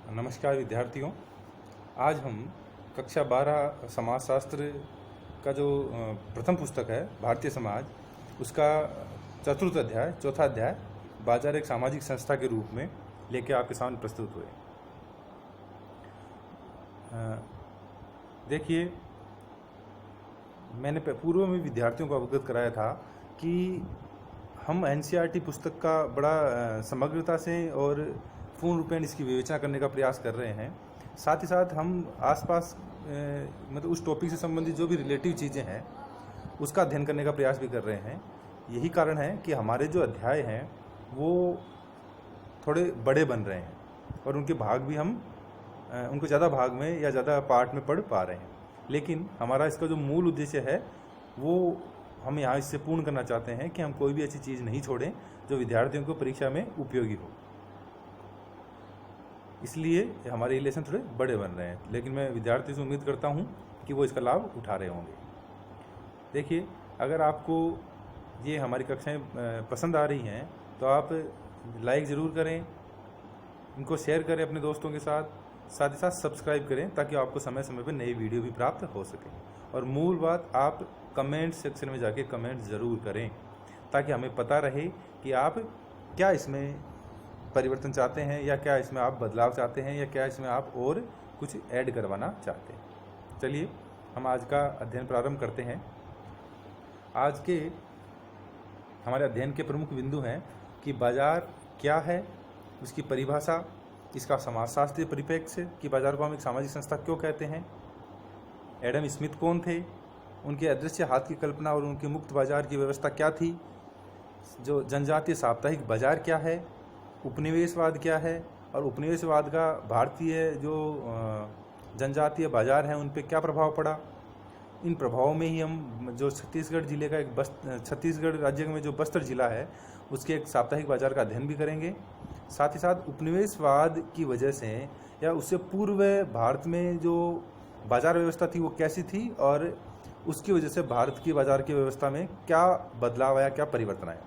नमस्कार विद्यार्थियों। आज हम कक्षा 12 समाजशास्त्र का जो प्रथम पुस्तक है भारतीय समाज, उसका चतुर्थ अध्याय, चौथा अध्याय बाजार एक सामाजिक संस्था के रूप में लेके आपके सामने प्रस्तुत हुए। देखिए, मैंने पूर्व में विद्यार्थियों को अवगत कराया था कि हम एनसीईआरटी पुस्तक का बड़ा समग्रता से और पूर्ण रूपेण इसकी विवेचना करने का प्रयास कर रहे हैं। साथ ही साथ हम आसपास मतलब उस टॉपिक से संबंधित जो भी रिलेटिव चीज़ें हैं उसका अध्ययन करने का प्रयास भी कर रहे हैं। यही कारण है कि हमारे जो अध्याय हैं वो थोड़े बड़े बन रहे हैं और उनके भाग भी हम उनको ज़्यादा भाग में या ज़्यादा पार्ट में पढ़ पा रहे हैं। लेकिन हमारा इसका जो मूल उद्देश्य है वो हम यहाँ इससे पूर्ण करना चाहते हैं कि हम कोई भी ऐसी चीज़ नहीं छोड़ें जो विद्यार्थियों को परीक्षा में उपयोगी हो। इसलिए हमारे ये लेसन थोड़े बड़े बन रहे हैं, लेकिन मैं विद्यार्थियों से उम्मीद करता हूँ कि वो इसका लाभ उठा रहे होंगे। देखिए, अगर आपको ये हमारी कक्षाएं पसंद आ रही हैं तो आप लाइक ज़रूर करें, इनको शेयर करें अपने दोस्तों के साथ ही साथ सब्सक्राइब करें ताकि आपको समय समय पर नई वीडियो भी प्राप्त हो सके। और मूल बात, आप कमेंट सेक्शन में जाके कमेंट ज़रूर करें ताकि हमें पता रहे कि आप क्या इसमें परिवर्तन चाहते हैं या क्या इसमें आप बदलाव चाहते हैं या क्या इसमें आप और कुछ ऐड करवाना चाहते हैं। चलिए हम आज का अध्ययन प्रारंभ करते हैं। आज के हमारे अध्ययन के प्रमुख बिंदु हैं कि बाजार क्या है, उसकी परिभाषा, इसका समाजशास्त्रीय परिप्रेक्ष्य कि बाजार को हम एक सामाजिक संस्था क्यों कहते हैं, एडम स्मिथ कौन थे, उनके अदृश्य हाथ की कल्पना और उनके मुक्त बाजार की व्यवस्था क्या थी, जो जनजातीय साप्ताहिक बाजार क्या है, उपनिवेशवाद क्या है और उपनिवेशवाद का भारतीय जो जनजातीय बाजार हैं उन पे क्या प्रभाव पड़ा। इन प्रभावों में ही हम जो छत्तीसगढ़ जिले का छत्तीसगढ़ राज्य में जो बस्तर जिला है उसके एक साप्ताहिक बाजार का अध्ययन भी करेंगे। साथ ही साथ उपनिवेशवाद की वजह से या उससे पूर्व भारत में जो बाजार व्यवस्था थी वो कैसी थी और उसकी वजह से भारत की बाजार की व्यवस्था में क्या बदलाव आया, क्या परिवर्तन आया।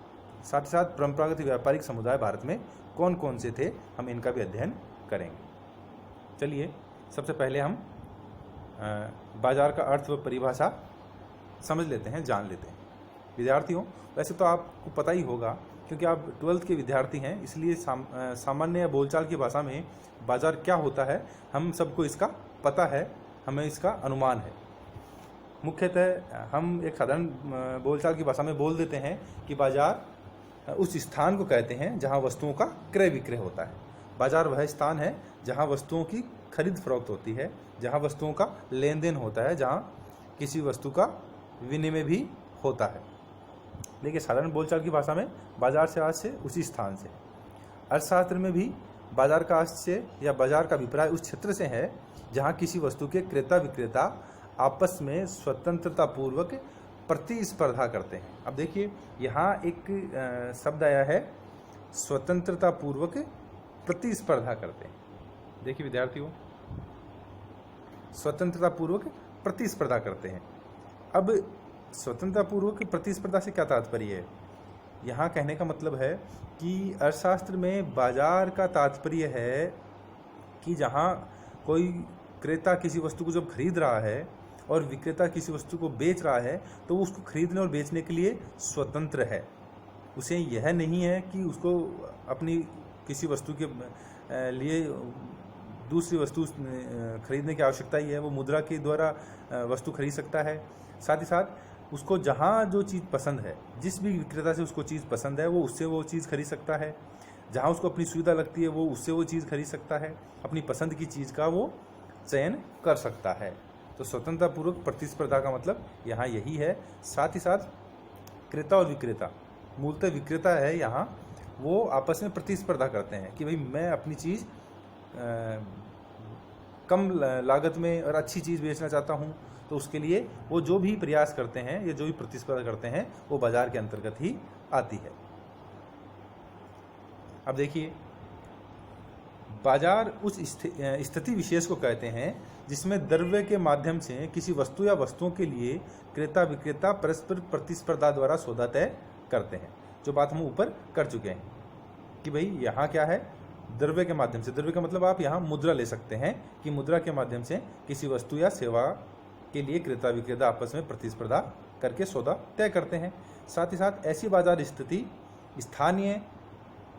साथ ही साथ परंपरागत व्यापारिक समुदाय भारत में कौन कौन से थे, हम इनका भी अध्ययन करेंगे। चलिए सबसे पहले हम बाजार का अर्थ व परिभाषा समझ लेते हैं, जान लेते हैं। विद्यार्थियों, वैसे तो आपको पता ही होगा क्योंकि आप 12th के विद्यार्थी हैं, इसलिए सामान्य या बोलचाल की भाषा में बाजार क्या होता है हम सबको इसका पता है, हमें इसका अनुमान है। मुख्यतः हम एक साधारण बोलचाल की भाषा में बोल देते हैं कि बाजार उस स्थान को कहते हैं जहां वस्तुओं का क्रय विक्रय होता है। बाजार वह स्थान है जहां वस्तुओं की खरीद फरोख्त होती है, जहां वस्तुओं का लेन देन होता है, जहां किसी वस्तु का विनिमय भी होता है। देखिए, साधारण बोलचाल की भाषा में बाजार से आज से उसी स्थान से। अर्थशास्त्र में भी बाजार का आशय या बाजार का अभिप्राय उस क्षेत्र से है जहाँ किसी वस्तु के क्रेता विक्रेता आपस में स्वतंत्रता पूर्वक प्रतिस्पर्धा करते हैं। अब देखिए, यहाँ एक शब्द आया है, स्वतंत्रता पूर्वक प्रतिस्पर्धा करते हैं। देखिए विद्यार्थियों, स्वतंत्रता पूर्वक प्रतिस्पर्धा करते हैं। अब स्वतंत्रता पूर्वक प्रतिस्पर्धा से क्या तात्पर्य है? यहाँ कहने का मतलब है कि अर्थशास्त्र में बाजार का तात्पर्य है कि जहाँ कोई क्रेता किसी वस्तु को जब खरीद रहा है और विक्रेता किसी वस्तु को बेच रहा है तो वो उसको खरीदने और बेचने के लिए स्वतंत्र है। उसे यह नहीं है कि उसको अपनी किसी वस्तु के लिए दूसरी वस्तु खरीदने की आवश्यकता ही है। वो मुद्रा के द्वारा वस्तु खरीद सकता है। साथ ही साथ उसको जहाँ जो चीज़ पसंद है, जिस भी विक्रेता से उसको चीज़ पसंद है वो उससे वो चीज़ खरीद सकता है। जहाँ उसको अपनी सुविधा लगती है वो उससे वो चीज़ खरीद सकता है। अपनी पसंद की चीज़ का वो चयन कर सकता है। तो स्वतंत्रतापूर्वक प्रतिस्पर्धा का मतलब यहाँ यही है। साथ ही साथ क्रेता और विक्रेता, मूलतः विक्रेता है यहाँ, वो आपस में प्रतिस्पर्धा करते हैं कि भाई मैं अपनी चीज़ कम लागत में और अच्छी चीज़ बेचना चाहता हूँ, तो उसके लिए वो जो भी प्रयास करते हैं या जो भी प्रतिस्पर्धा करते हैं वो बाजार के अंतर्गत ही आती है। अब देखिए, बाजार उस स्थिति विशेष को कहते हैं जिसमें द्रव्य के माध्यम से किसी वस्तु या वस्तुओं के लिए क्रेता विक्रेता परस्पर प्रतिस्पर्धा द्वारा सौदा तय करते हैं। जो बात हम ऊपर कर चुके हैं कि भाई यहाँ क्या है, द्रव्य के माध्यम से, द्रव्य का मतलब आप यहाँ मुद्रा ले सकते हैं कि मुद्रा के माध्यम से किसी वस्तु या सेवा के लिए क्रेता विक्रेता आपस में प्रतिस्पर्धा करके सौदा तय करते हैं। साथ ही साथ ऐसी बाजार स्थिति स्थानीय,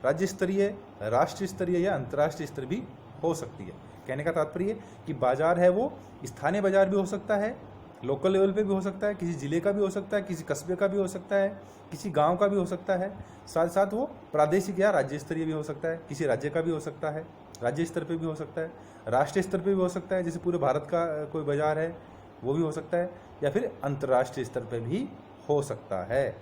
राज्य स्तरीय, राष्ट्रीय स्तरीय या अंतर्राष्ट्रीय स्तर भी हो सकती है। कहने का तात्पर्य कि बाजार है वो स्थानीय बाजार भी हो सकता है, लोकल लेवल पे भी हो सकता है, किसी ज़िले का भी हो सकता है, किसी कस्बे का भी हो सकता है, किसी गांव का भी हो सकता है। साथ साथ वो प्रादेशिक या राज्य स्तरीय भी हो सकता है, किसी राज्य का भी हो सकता है, राज्य स्तर पे भी हो सकता है, राष्ट्रीय स्तर पे भी हो सकता है, जैसे पूरे भारत का कोई बाजार है वो भी हो सकता है, या फिर अंतर्राष्ट्रीय स्तर पे भी हो सकता है।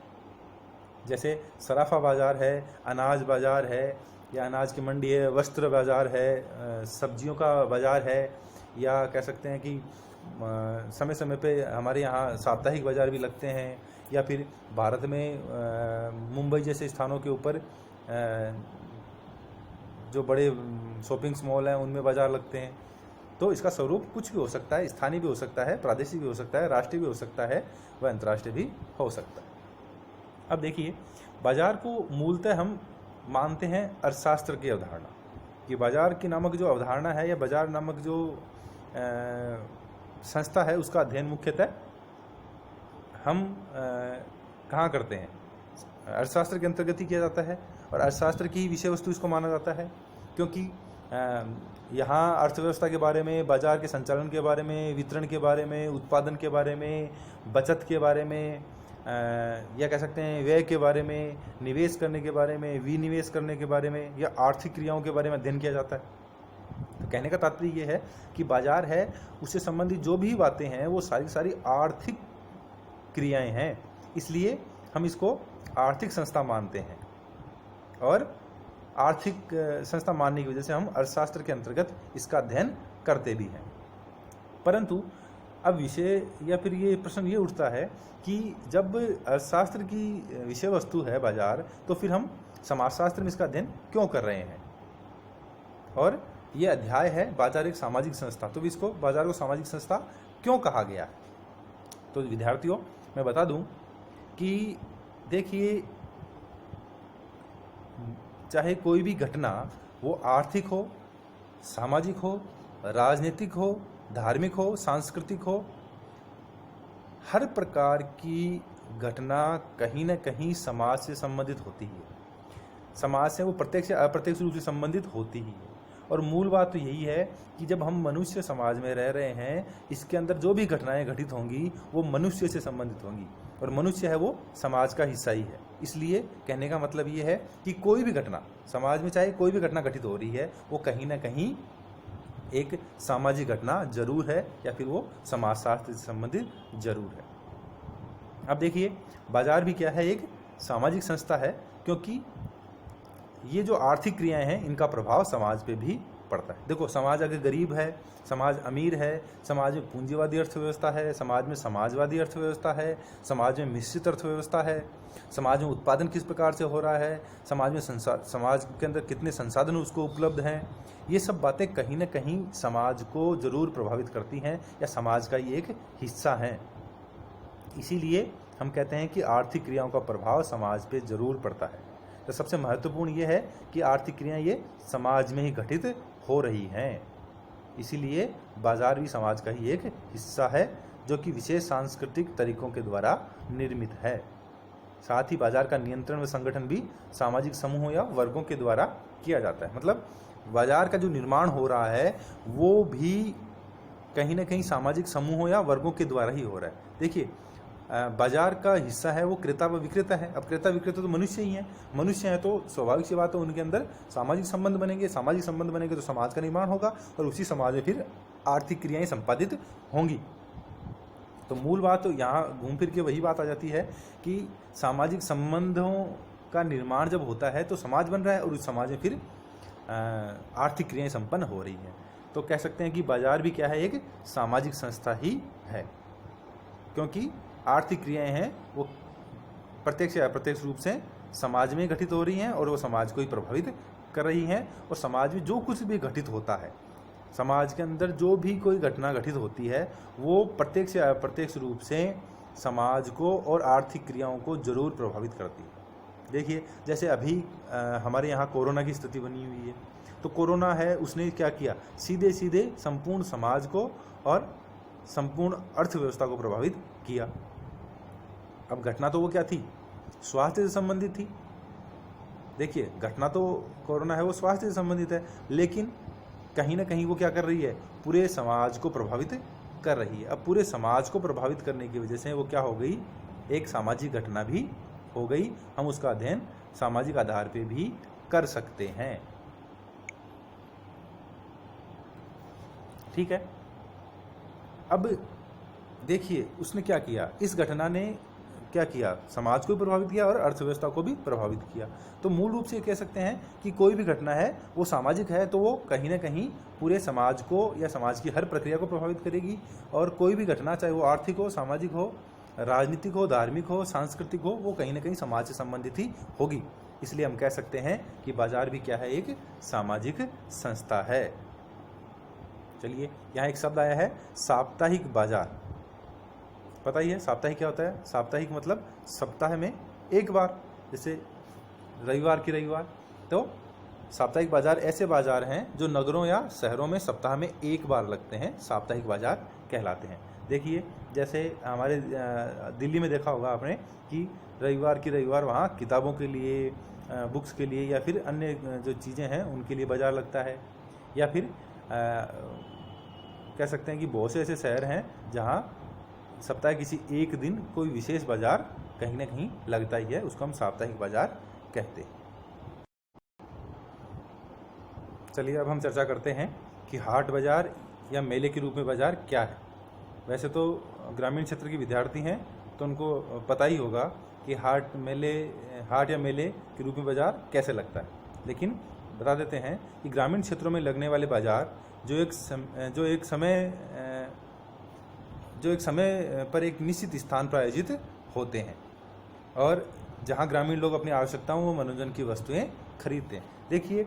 जैसे सराफा बाजार है, अनाज बाजार है, या अनाज की मंडी है, वस्त्र बाजार है, सब्जियों का बाजार है, या कह सकते हैं कि समय समय पे हमारे यहाँ साप्ताहिक बाजार भी लगते हैं, या फिर भारत में मुंबई जैसे स्थानों के ऊपर जो बड़े शॉपिंग मॉल हैं उनमें बाजार लगते हैं। तो इसका स्वरूप कुछ भी हो सकता है, स्थानीय भी हो सकता है, प्रादेशिक भी हो सकता है, राष्ट्रीय भी हो सकता है, वह अंतर्राष्ट्रीय भी हो सकता है। अब देखिए, बाजार को मूलतः हम मानते हैं अर्थशास्त्र की अवधारणा, कि बाजार की नामक जो अवधारणा है या बाजार नामक जो संस्था है उसका अध्ययन मुख्यतः हम कहाँ करते हैं, अर्थशास्त्र के अंतर्गत ही किया जाता है, और अर्थशास्त्र की विषय वस्तु इसको माना जाता है, क्योंकि यहाँ अर्थव्यवस्था के बारे में, बाजार के संचालन के बारे में, वितरण के बारे में, उत्पादन के बारे में, बचत के बारे में, या कह सकते हैं व्यय के बारे में, निवेश करने के बारे में, विनिवेश करने के बारे में, या आर्थिक क्रियाओं के बारे में अध्ययन किया जाता है। तो कहने का तात्पर्य ये है कि बाजार है उससे संबंधित जो भी बातें हैं वो सारी सारी आर्थिक क्रियाएं हैं, इसलिए हम इसको आर्थिक संस्था मानते हैं, और आर्थिक संस्था मानने की वजह से हम अर्थशास्त्र के अंतर्गत इसका अध्ययन करते भी हैं। परंतु अब विषय या फिर ये प्रश्न ये उठता है कि जब अर्थशास्त्र की विषय वस्तु है बाजार, तो फिर हम समाजशास्त्र में इसका अध्ययन क्यों कर रहे हैं। और ये अध्याय है बाजार एक सामाजिक संस्था, तो इसको बाजार को सामाजिक संस्था क्यों कहा गया है। तो विद्यार्थियों मैं बता दूं कि देखिए, चाहे कोई भी घटना वो आर्थिक हो, सामाजिक हो, राजनीतिक हो, धार्मिक हो, सांस्कृतिक हो, हर प्रकार की घटना कहीं न कहीं समाज से संबंधित होती है। समाज से वो प्रत्यक्ष या अप्रत्यक्ष रूप से संबंधित होती ही है। और मूल बात तो यही है कि जब हम मनुष्य समाज में रह रहे हैं, इसके अंदर जो भी घटनाएं घटित होंगी वो मनुष्य से संबंधित होंगी, और मनुष्य है वो समाज का हिस्सा ही है। इसलिए कहने का मतलब ये है कि कोई भी घटना समाज में, चाहे कोई भी घटना घटित हो रही है, वो कहीं ना कहीं एक सामाजिक घटना जरूर है, या फिर वो समाजशास्त्र से संबंधित जरूर है। अब देखिए, बाजार भी क्या है, एक सामाजिक संस्था है, क्योंकि ये जो आर्थिक क्रियाएं हैं इनका प्रभाव समाज पे भी पड़ता है। देखो, समाज अगर गरीब है, समाज अमीर है, समाज में पूंजीवादी अर्थव्यवस्था है, समाज में समाजवादी अर्थव्यवस्था है, समाज में मिश्रित अर्थव्यवस्था है, समाज में उत्पादन किस प्रकार से हो रहा है, समाज में समाज के अंदर कितने संसाधन उसको उपलब्ध हैं, ये सब बातें कहीं ना कहीं समाज को जरूर प्रभावित करती हैं, या समाज का ही एक हिस्सा हैं। इसीलिए हम कहते हैं कि आर्थिक क्रियाओं का प्रभाव समाज पे जरूर पड़ता है। तो सबसे महत्वपूर्ण ये है कि आर्थिक क्रियाएं ये समाज में ही घटित हो रही हैं, इसीलिए बाजार भी समाज का ही एक हिस्सा है, जो कि विशेष सांस्कृतिक तरीकों के द्वारा निर्मित है। साथ ही बाजार का नियंत्रण व संगठन भी सामाजिक समूहों या वर्गों के द्वारा किया जाता है। मतलब बाजार का जो निर्माण हो रहा है वो भी कहीं ना कहीं सामाजिक समूहों या वर्गों के द्वारा ही हो रहा है। देखिए, बाजार का हिस्सा है वो क्रेता व विक्रेता है। अब क्रेता विक्रेता तो मनुष्य ही हैं, मनुष्य हैं तो स्वाभाविक सी बात है उनके अंदर सामाजिक संबंध बनेंगे, सामाजिक संबंध बनेंगे तो समाज का निर्माण होगा, और उसी समाज में फिर आर्थिक क्रियाएं संपादित होंगी। तो मूल बात तो यहाँ घूम फिर के वही बात आ जाती है कि सामाजिक संबंधों का निर्माण जब होता है तो समाज बन रहा है, और उस समाज में फिर आर्थिक क्रियाएं संपन्न हो रही हैं। तो कह सकते हैं कि बाजार भी क्या है, एक सामाजिक संस्था ही है, क्योंकि आर्थिक क्रियाएं हैं वो प्रत्यक्ष या अप्रत्यक्ष रूप से समाज में घटित हो रही हैं, और वो समाज को ही प्रभावित कर रही हैं। और समाज में जो कुछ भी घटित होता है, समाज के अंदर जो भी कोई घटना घटित होती है, वो प्रत्यक्ष या अप्रत्यक्ष रूप से समाज को और आर्थिक क्रियाओं को जरूर प्रभावित करती है। देखिए, जैसे अभी हमारे यहाँ कोरोना की स्थिति बनी हुई है, तो कोरोना है उसने क्या किया, सीधे सीधे संपूर्ण समाज को और संपूर्ण अर्थव्यवस्था को प्रभावित किया। अब घटना तो वो क्या थी, स्वास्थ्य से संबंधित थी। देखिए घटना तो कोरोना है वो स्वास्थ्य से संबंधित है, लेकिन कहीं ना कहीं वो क्या कर रही है, पूरे समाज को प्रभावित कर रही है। अब पूरे समाज को प्रभावित करने की वजह से वो क्या हो गई, एक सामाजिक घटना भी हो गई। हम उसका अध्ययन सामाजिक आधार पे भी कर सकते हैं। ठीक है, अब देखिए उसने क्या किया, इस घटना ने क्या किया, समाज को भी प्रभावित किया और अर्थव्यवस्था को भी प्रभावित किया। तो मूल रूप से कह सकते हैं कि कोई भी घटना है वो सामाजिक है तो वो कहीं ना कहीं पूरे समाज को या समाज की हर प्रक्रिया को प्रभावित करेगी। और कोई भी घटना चाहे वो आर्थिक हो, सामाजिक हो, राजनीतिक हो, धार्मिक हो, सांस्कृतिक हो, वो कहीं ना कहीं समाज से संबंधित ही होगी। इसलिए हम कह सकते हैं कि बाजार भी क्या है, एक सामाजिक संस्था है। चलिए यहाँ एक शब्द आया है साप्ताहिक बाजार। पता ही है साप्ताहिक क्या होता है, साप्ताहिक मतलब सप्ताह में एक बार, जैसे रविवार की रविवार। तो साप्ताहिक बाजार ऐसे बाजार हैं जो नगरों या शहरों में सप्ताह में एक बार लगते हैं, साप्ताहिक बाजार कहलाते हैं। देखिए जैसे हमारे दिल्ली में देखा होगा आपने कि रविवार की रविवार वहाँ किताबों के लिए, बुक्स के लिए या फिर अन्य जो चीज़ें हैं उनके लिए बाजार लगता है। या फिर कह सकते हैं कि बहुत से ऐसे शहर हैं जहाँ सप्ताह किसी एक दिन कोई विशेष बाजार कहीं ना कहीं लगता ही है, उसको हम साप्ताहिक बाजार कहते हैं। चलिए अब हम चर्चा करते हैं कि हाट बाजार या मेले के रूप में बाजार क्या है। वैसे तो ग्रामीण क्षेत्र के विद्यार्थी हैं तो उनको पता ही होगा कि हाट या मेले के रूप में बाजार कैसे लगता है, लेकिन बता देते हैं कि ग्रामीण क्षेत्रों में लगने वाले बाजार जो एक समय पर एक निश्चित स्थान पर आयोजित होते हैं और जहां ग्रामीण लोग अपनी आवश्यकताओं व मनोरंजन की वस्तुएं खरीदते हैं। देखिए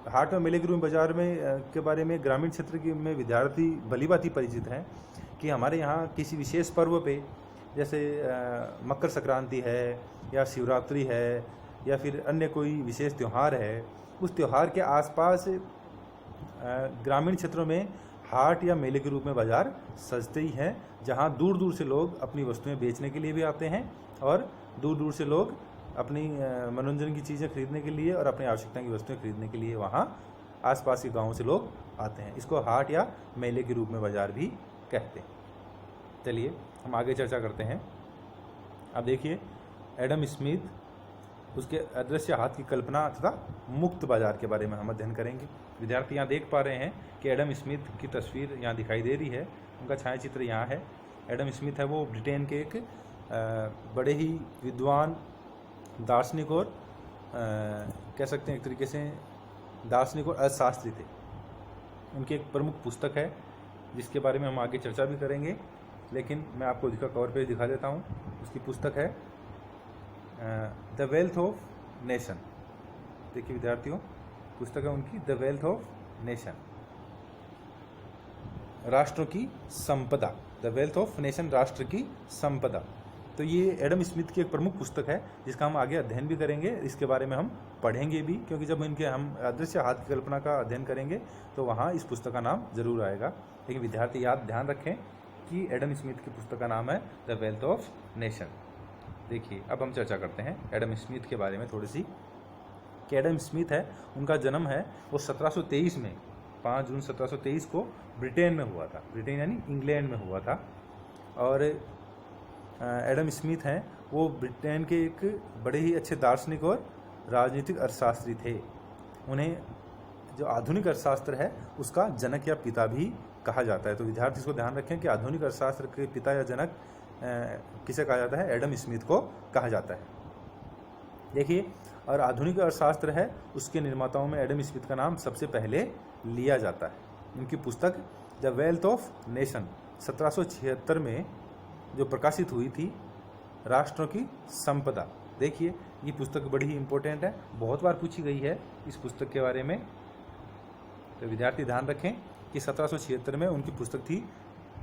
हाट व मेले के रूप में बाजार में के बारे में ग्रामीण क्षेत्र में विद्यार्थी भलीभांति परिचित हैं कि हमारे यहाँ किसी विशेष पर्व पे, जैसे मकर संक्रांति है या शिवरात्रि है या फिर अन्य कोई विशेष त्यौहार है, उस त्यौहार के आसपास ग्रामीण क्षेत्रों में हाट या मेले के रूप में बाजार सजते ही हैं, जहां दूर दूर से लोग अपनी वस्तुएं बेचने के लिए भी आते हैं और दूर दूर से लोग अपनी मनोरंजन की चीज़ें खरीदने के लिए और अपनी आवश्यकता की वस्तुएं खरीदने के लिए वहां आसपास के गांवों से लोग आते हैं। इसको हाट या मेले के रूप में बाजार भी कहते हैं। चलिए हम आगे चर्चा करते हैं। अब देखिए एडम स्मिथ, उसके अदृश्य हाथ की कल्पना तथा मुक्त बाजार के बारे में हम अध्ययन करेंगे। विद्यार्थी यहाँ देख पा रहे हैं कि एडम स्मिथ की तस्वीर यहाँ दिखाई दे रही है, उनका छायाचित्र यहाँ है। एडम स्मिथ है वो ब्रिटेन के एक बड़े ही विद्वान दार्शनिक और कह सकते हैं एक तरीके से दार्शनिक और अर्थशास्त्री थे। उनकी एक प्रमुख पुस्तक है जिसके बारे में हम आगे चर्चा भी करेंगे, लेकिन मैं आपको इसका कवर पेज दिखा देता हूँ। उसकी पुस्तक है द वेल्थ ऑफ नेशन। देखिए विद्यार्थियों, पुस्तक है उनकी द वेल्थ ऑफ नेशन, राष्ट्रों की संपदा। द वेल्थ ऑफ नेशन, राष्ट्र की संपदा। तो ये एडम स्मिथ की एक प्रमुख पुस्तक है जिसका हम आगे अध्ययन भी करेंगे, इसके बारे में हम पढ़ेंगे भी, क्योंकि जब हम अदृश्य हाथ की कल्पना का अध्ययन करेंगे तो वहाँ इस पुस्तक का नाम जरूर आएगा। लेकिन विद्यार्थी ध्यान रखें कि एडम स्मिथ की पुस्तक का नाम है द वेल्थ ऑफ नेशन। देखिए अब हम चर्चा करते हैं एडम स्मिथ के बारे में थोड़ी सी, कि एडम स्मिथ है उनका जन्म है वो 1723 में 5 जून 1723 को ब्रिटेन में हुआ था। ब्रिटेन यानी इंग्लैंड में हुआ था। और एडम स्मिथ हैं वो ब्रिटेन के एक बड़े ही अच्छे दार्शनिक और राजनीतिक अर्थशास्त्री थे। उन्हें जो आधुनिक अर्थशास्त्र है उसका जनक या पिता भी कहा जाता है। तो विद्यार्थी इसको ध्यान रखें कि आधुनिक अर्थशास्त्र के पिता या जनक किसे कहा जाता है, एडम स्मिथ को कहा जाता है। देखिए, और आधुनिक अर्थशास्त्र है उसके निर्माताओं में एडम स्मिथ का नाम सबसे पहले लिया जाता है। उनकी पुस्तक द वेल्थ ऑफ नेशन 1776 में जो प्रकाशित हुई थी, राष्ट्रों की संपदा। देखिए ये पुस्तक बड़ी ही इम्पोर्टेंट है, बहुत बार पूछी गई है इस पुस्तक के बारे में। तो विद्यार्थी ध्यान रखें कि 1776 में उनकी पुस्तक थी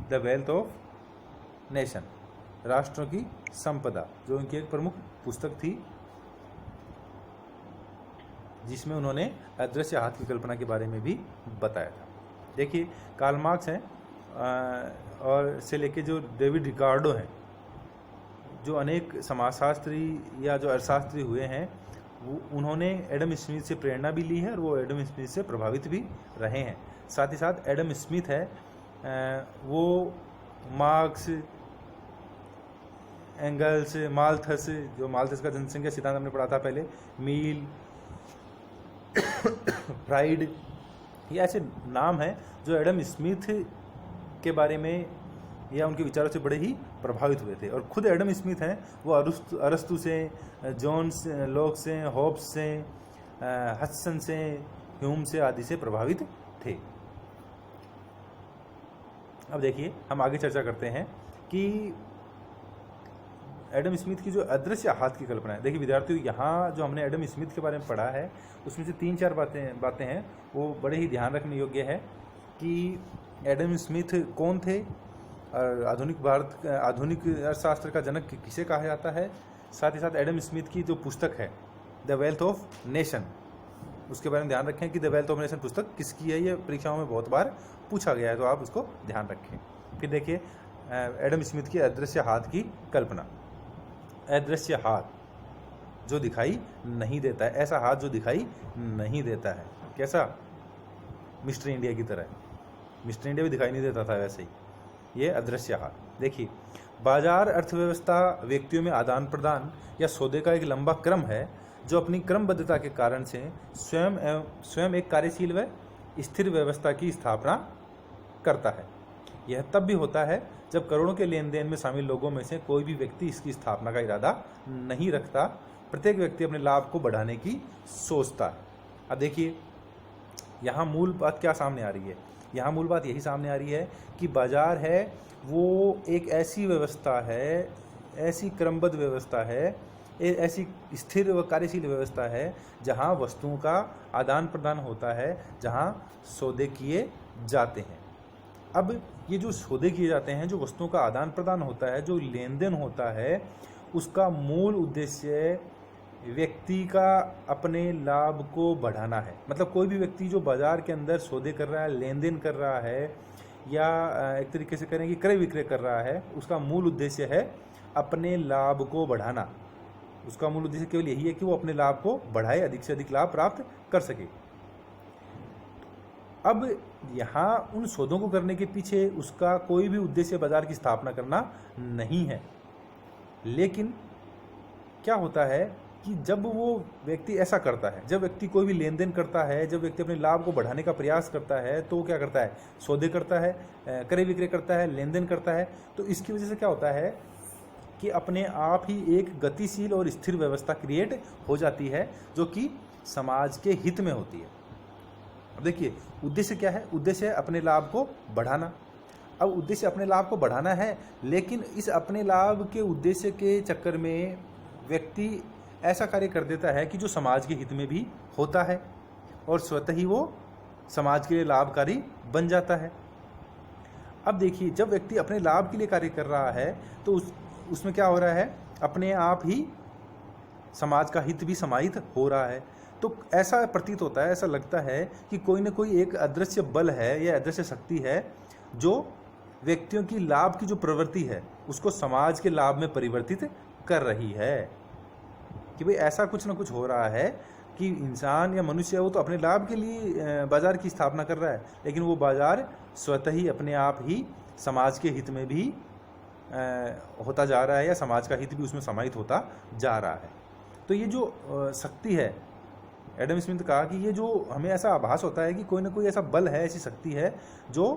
द वेल्थ ऑफ नेशन, राष्ट्रों की संपदा, जो उनकी एक प्रमुख पुस्तक थी। जिसमें उन्होंने अदृश्य हाथ की कल्पना के बारे में भी बताया था। देखिए, कार्ल मार्क्स हैं और से लेके जो डेविड रिकार्डो हैं, जो अनेक समाजशास्त्री या जो अर्थशास्त्री हुए हैं, वो उन्होंने एडम स्मिथ से प्रेरणा भी ली है और वो एडम स्मिथ से प्रभावित भी रहे हैं। साथ ही साथ एडम स्मिथ है वो मार्क्स, एंगल्स, माल्थस, जो माल्थस का जनसंख्या सिद्धांत हमने पढ़ा था पहले, मील, फ्राइड, ये ऐसे नाम हैं जो एडम स्मिथ के बारे में या उनके विचारों से बड़े ही प्रभावित हुए थे। और खुद एडम स्मिथ हैं वो अरस्तु से, जॉन्स लॉक से, होब्स से, हडसन से, ह्यूम से आदि से प्रभावित थे। अब देखिए, हम आगे चर्चा करते हैं कि एडम स्मिथ की जो अदृश्य हाथ की कल्पना है। देखिए विद्यार्थियों, यहाँ जो हमने एडम स्मिथ के बारे में पढ़ा है उसमें से 3-4 बातें हैं वो बड़े ही ध्यान रखने योग्य है कि एडम स्मिथ कौन थे, आधुनिक अर्थशास्त्र का जनक किसे कहा जाता है। साथ ही साथ एडम स्मिथ की जो पुस्तक है द वेल्थ ऑफ नेशन, उसके बारे में ध्यान रखें कि द वेल्थ ऑफ नेशन पुस्तक किसकी है। ये परीक्षाओं में बहुत बार पूछा गया है, तो आप उसको ध्यान रखें। फिर देखिए एडम स्मिथ की अदृश्य हाथ की कल्पना। अदृश्य हाथ जो दिखाई नहीं देता है, ऐसा हाथ जो दिखाई नहीं देता है। कैसा? मिस्टर इंडिया की तरह। मिस्टर इंडिया भी दिखाई नहीं देता था, वैसे ही ये अदृश्य हाथ। देखिए, बाजार अर्थव्यवस्था व्यक्तियों में आदान प्रदान या सौदे का एक लंबा क्रम है जो अपनी क्रमबद्धता के कारण से स्वयं एक कार्यशील व स्थिर व्यवस्था की स्थापना करता है। यह तब भी होता है जब करोड़ों के लेन देन में शामिल लोगों में से कोई भी व्यक्ति इसकी स्थापना का इरादा नहीं रखता। प्रत्येक व्यक्ति अपने लाभ को बढ़ाने की सोचता है। अब देखिए, यहाँ मूल बात क्या सामने आ रही है? यहाँ मूल बात यही सामने आ रही है कि बाजार है वो एक ऐसी व्यवस्था है, ऐसी क्रमबद्ध व्यवस्था है, ऐसी स्थिर व कार्यशील व्यवस्था है जहाँ वस्तुओं का आदान प्रदान होता है, जहाँ सौदे किए जाते हैं। अब ये जो सौदे किए जाते हैं, जो वस्तुओं का आदान प्रदान होता है, जो लेन देन होता है, उसका मूल उद्देश्य व्यक्ति का अपने लाभ को बढ़ाना है। मतलब कोई भी व्यक्ति जो बाजार के अंदर सौदे कर रहा है, लेन देन कर रहा है, या एक तरीके से करें कि क्रय विक्रय कर रहा है, उसका मूल उद्देश्य है अपने लाभ को बढ़ाना। उसका मूल उद्देश्य केवल यही है कि वो अपने लाभ को बढ़ाए, अधिक से अधिक लाभ प्राप्त कर सके। अब यहाँ उन सौदों को करने के पीछे उसका कोई भी उद्देश्य बाजार की स्थापना करना नहीं है। लेकिन क्या होता है कि जब वो व्यक्ति ऐसा करता है, जब व्यक्ति कोई भी लेन देन करता है, जब व्यक्ति अपने लाभ को बढ़ाने का प्रयास करता है, तो वो क्या करता है? सौदे करता है, क्रय विक्रय करता है, लेन देन करता है। तो इसकी वजह से क्या होता है कि अपने आप ही एक गतिशील और स्थिर व्यवस्था क्रिएट हो जाती है जो कि समाज के हित में होती है। अब देखिए, उद्देश्य क्या है? उद्देश्य है अपने लाभ को बढ़ाना। अब उद्देश्य अपने लाभ को बढ़ाना है, लेकिन इस अपने लाभ के उद्देश्य के चक्कर में व्यक्ति ऐसा कार्य कर देता है कि जो समाज के हित में भी होता है और स्वतः ही वो समाज के लिए लाभकारी बन जाता है। अब देखिए, जब व्यक्ति अपने लाभ के लिए कार्य कर रहा है तो उसमें क्या हो रहा है? अपने आप ही समाज का हित भी समाहित हो रहा है। तो ऐसा प्रतीत होता है, ऐसा लगता है कि कोई ना कोई एक अदृश्य बल है या अदृश्य शक्ति है जो व्यक्तियों की लाभ की जो प्रवृत्ति है उसको समाज के लाभ में परिवर्तित कर रही है। कि भाई ऐसा कुछ ना कुछ हो रहा है कि इंसान या मनुष्य है वो तो अपने लाभ के लिए बाजार की स्थापना कर रहा है, लेकिन वो बाजार स्वतः ही अपने आप ही समाज के हित में भी होता जा रहा है या समाज का हित भी उसमें समाहित होता जा रहा है। तो ये जो शक्ति है, एडम स्मिथ कहा कि ये जो हमें ऐसा आभास होता है कि कोई ना कोई ऐसा बल है, ऐसी शक्ति है जो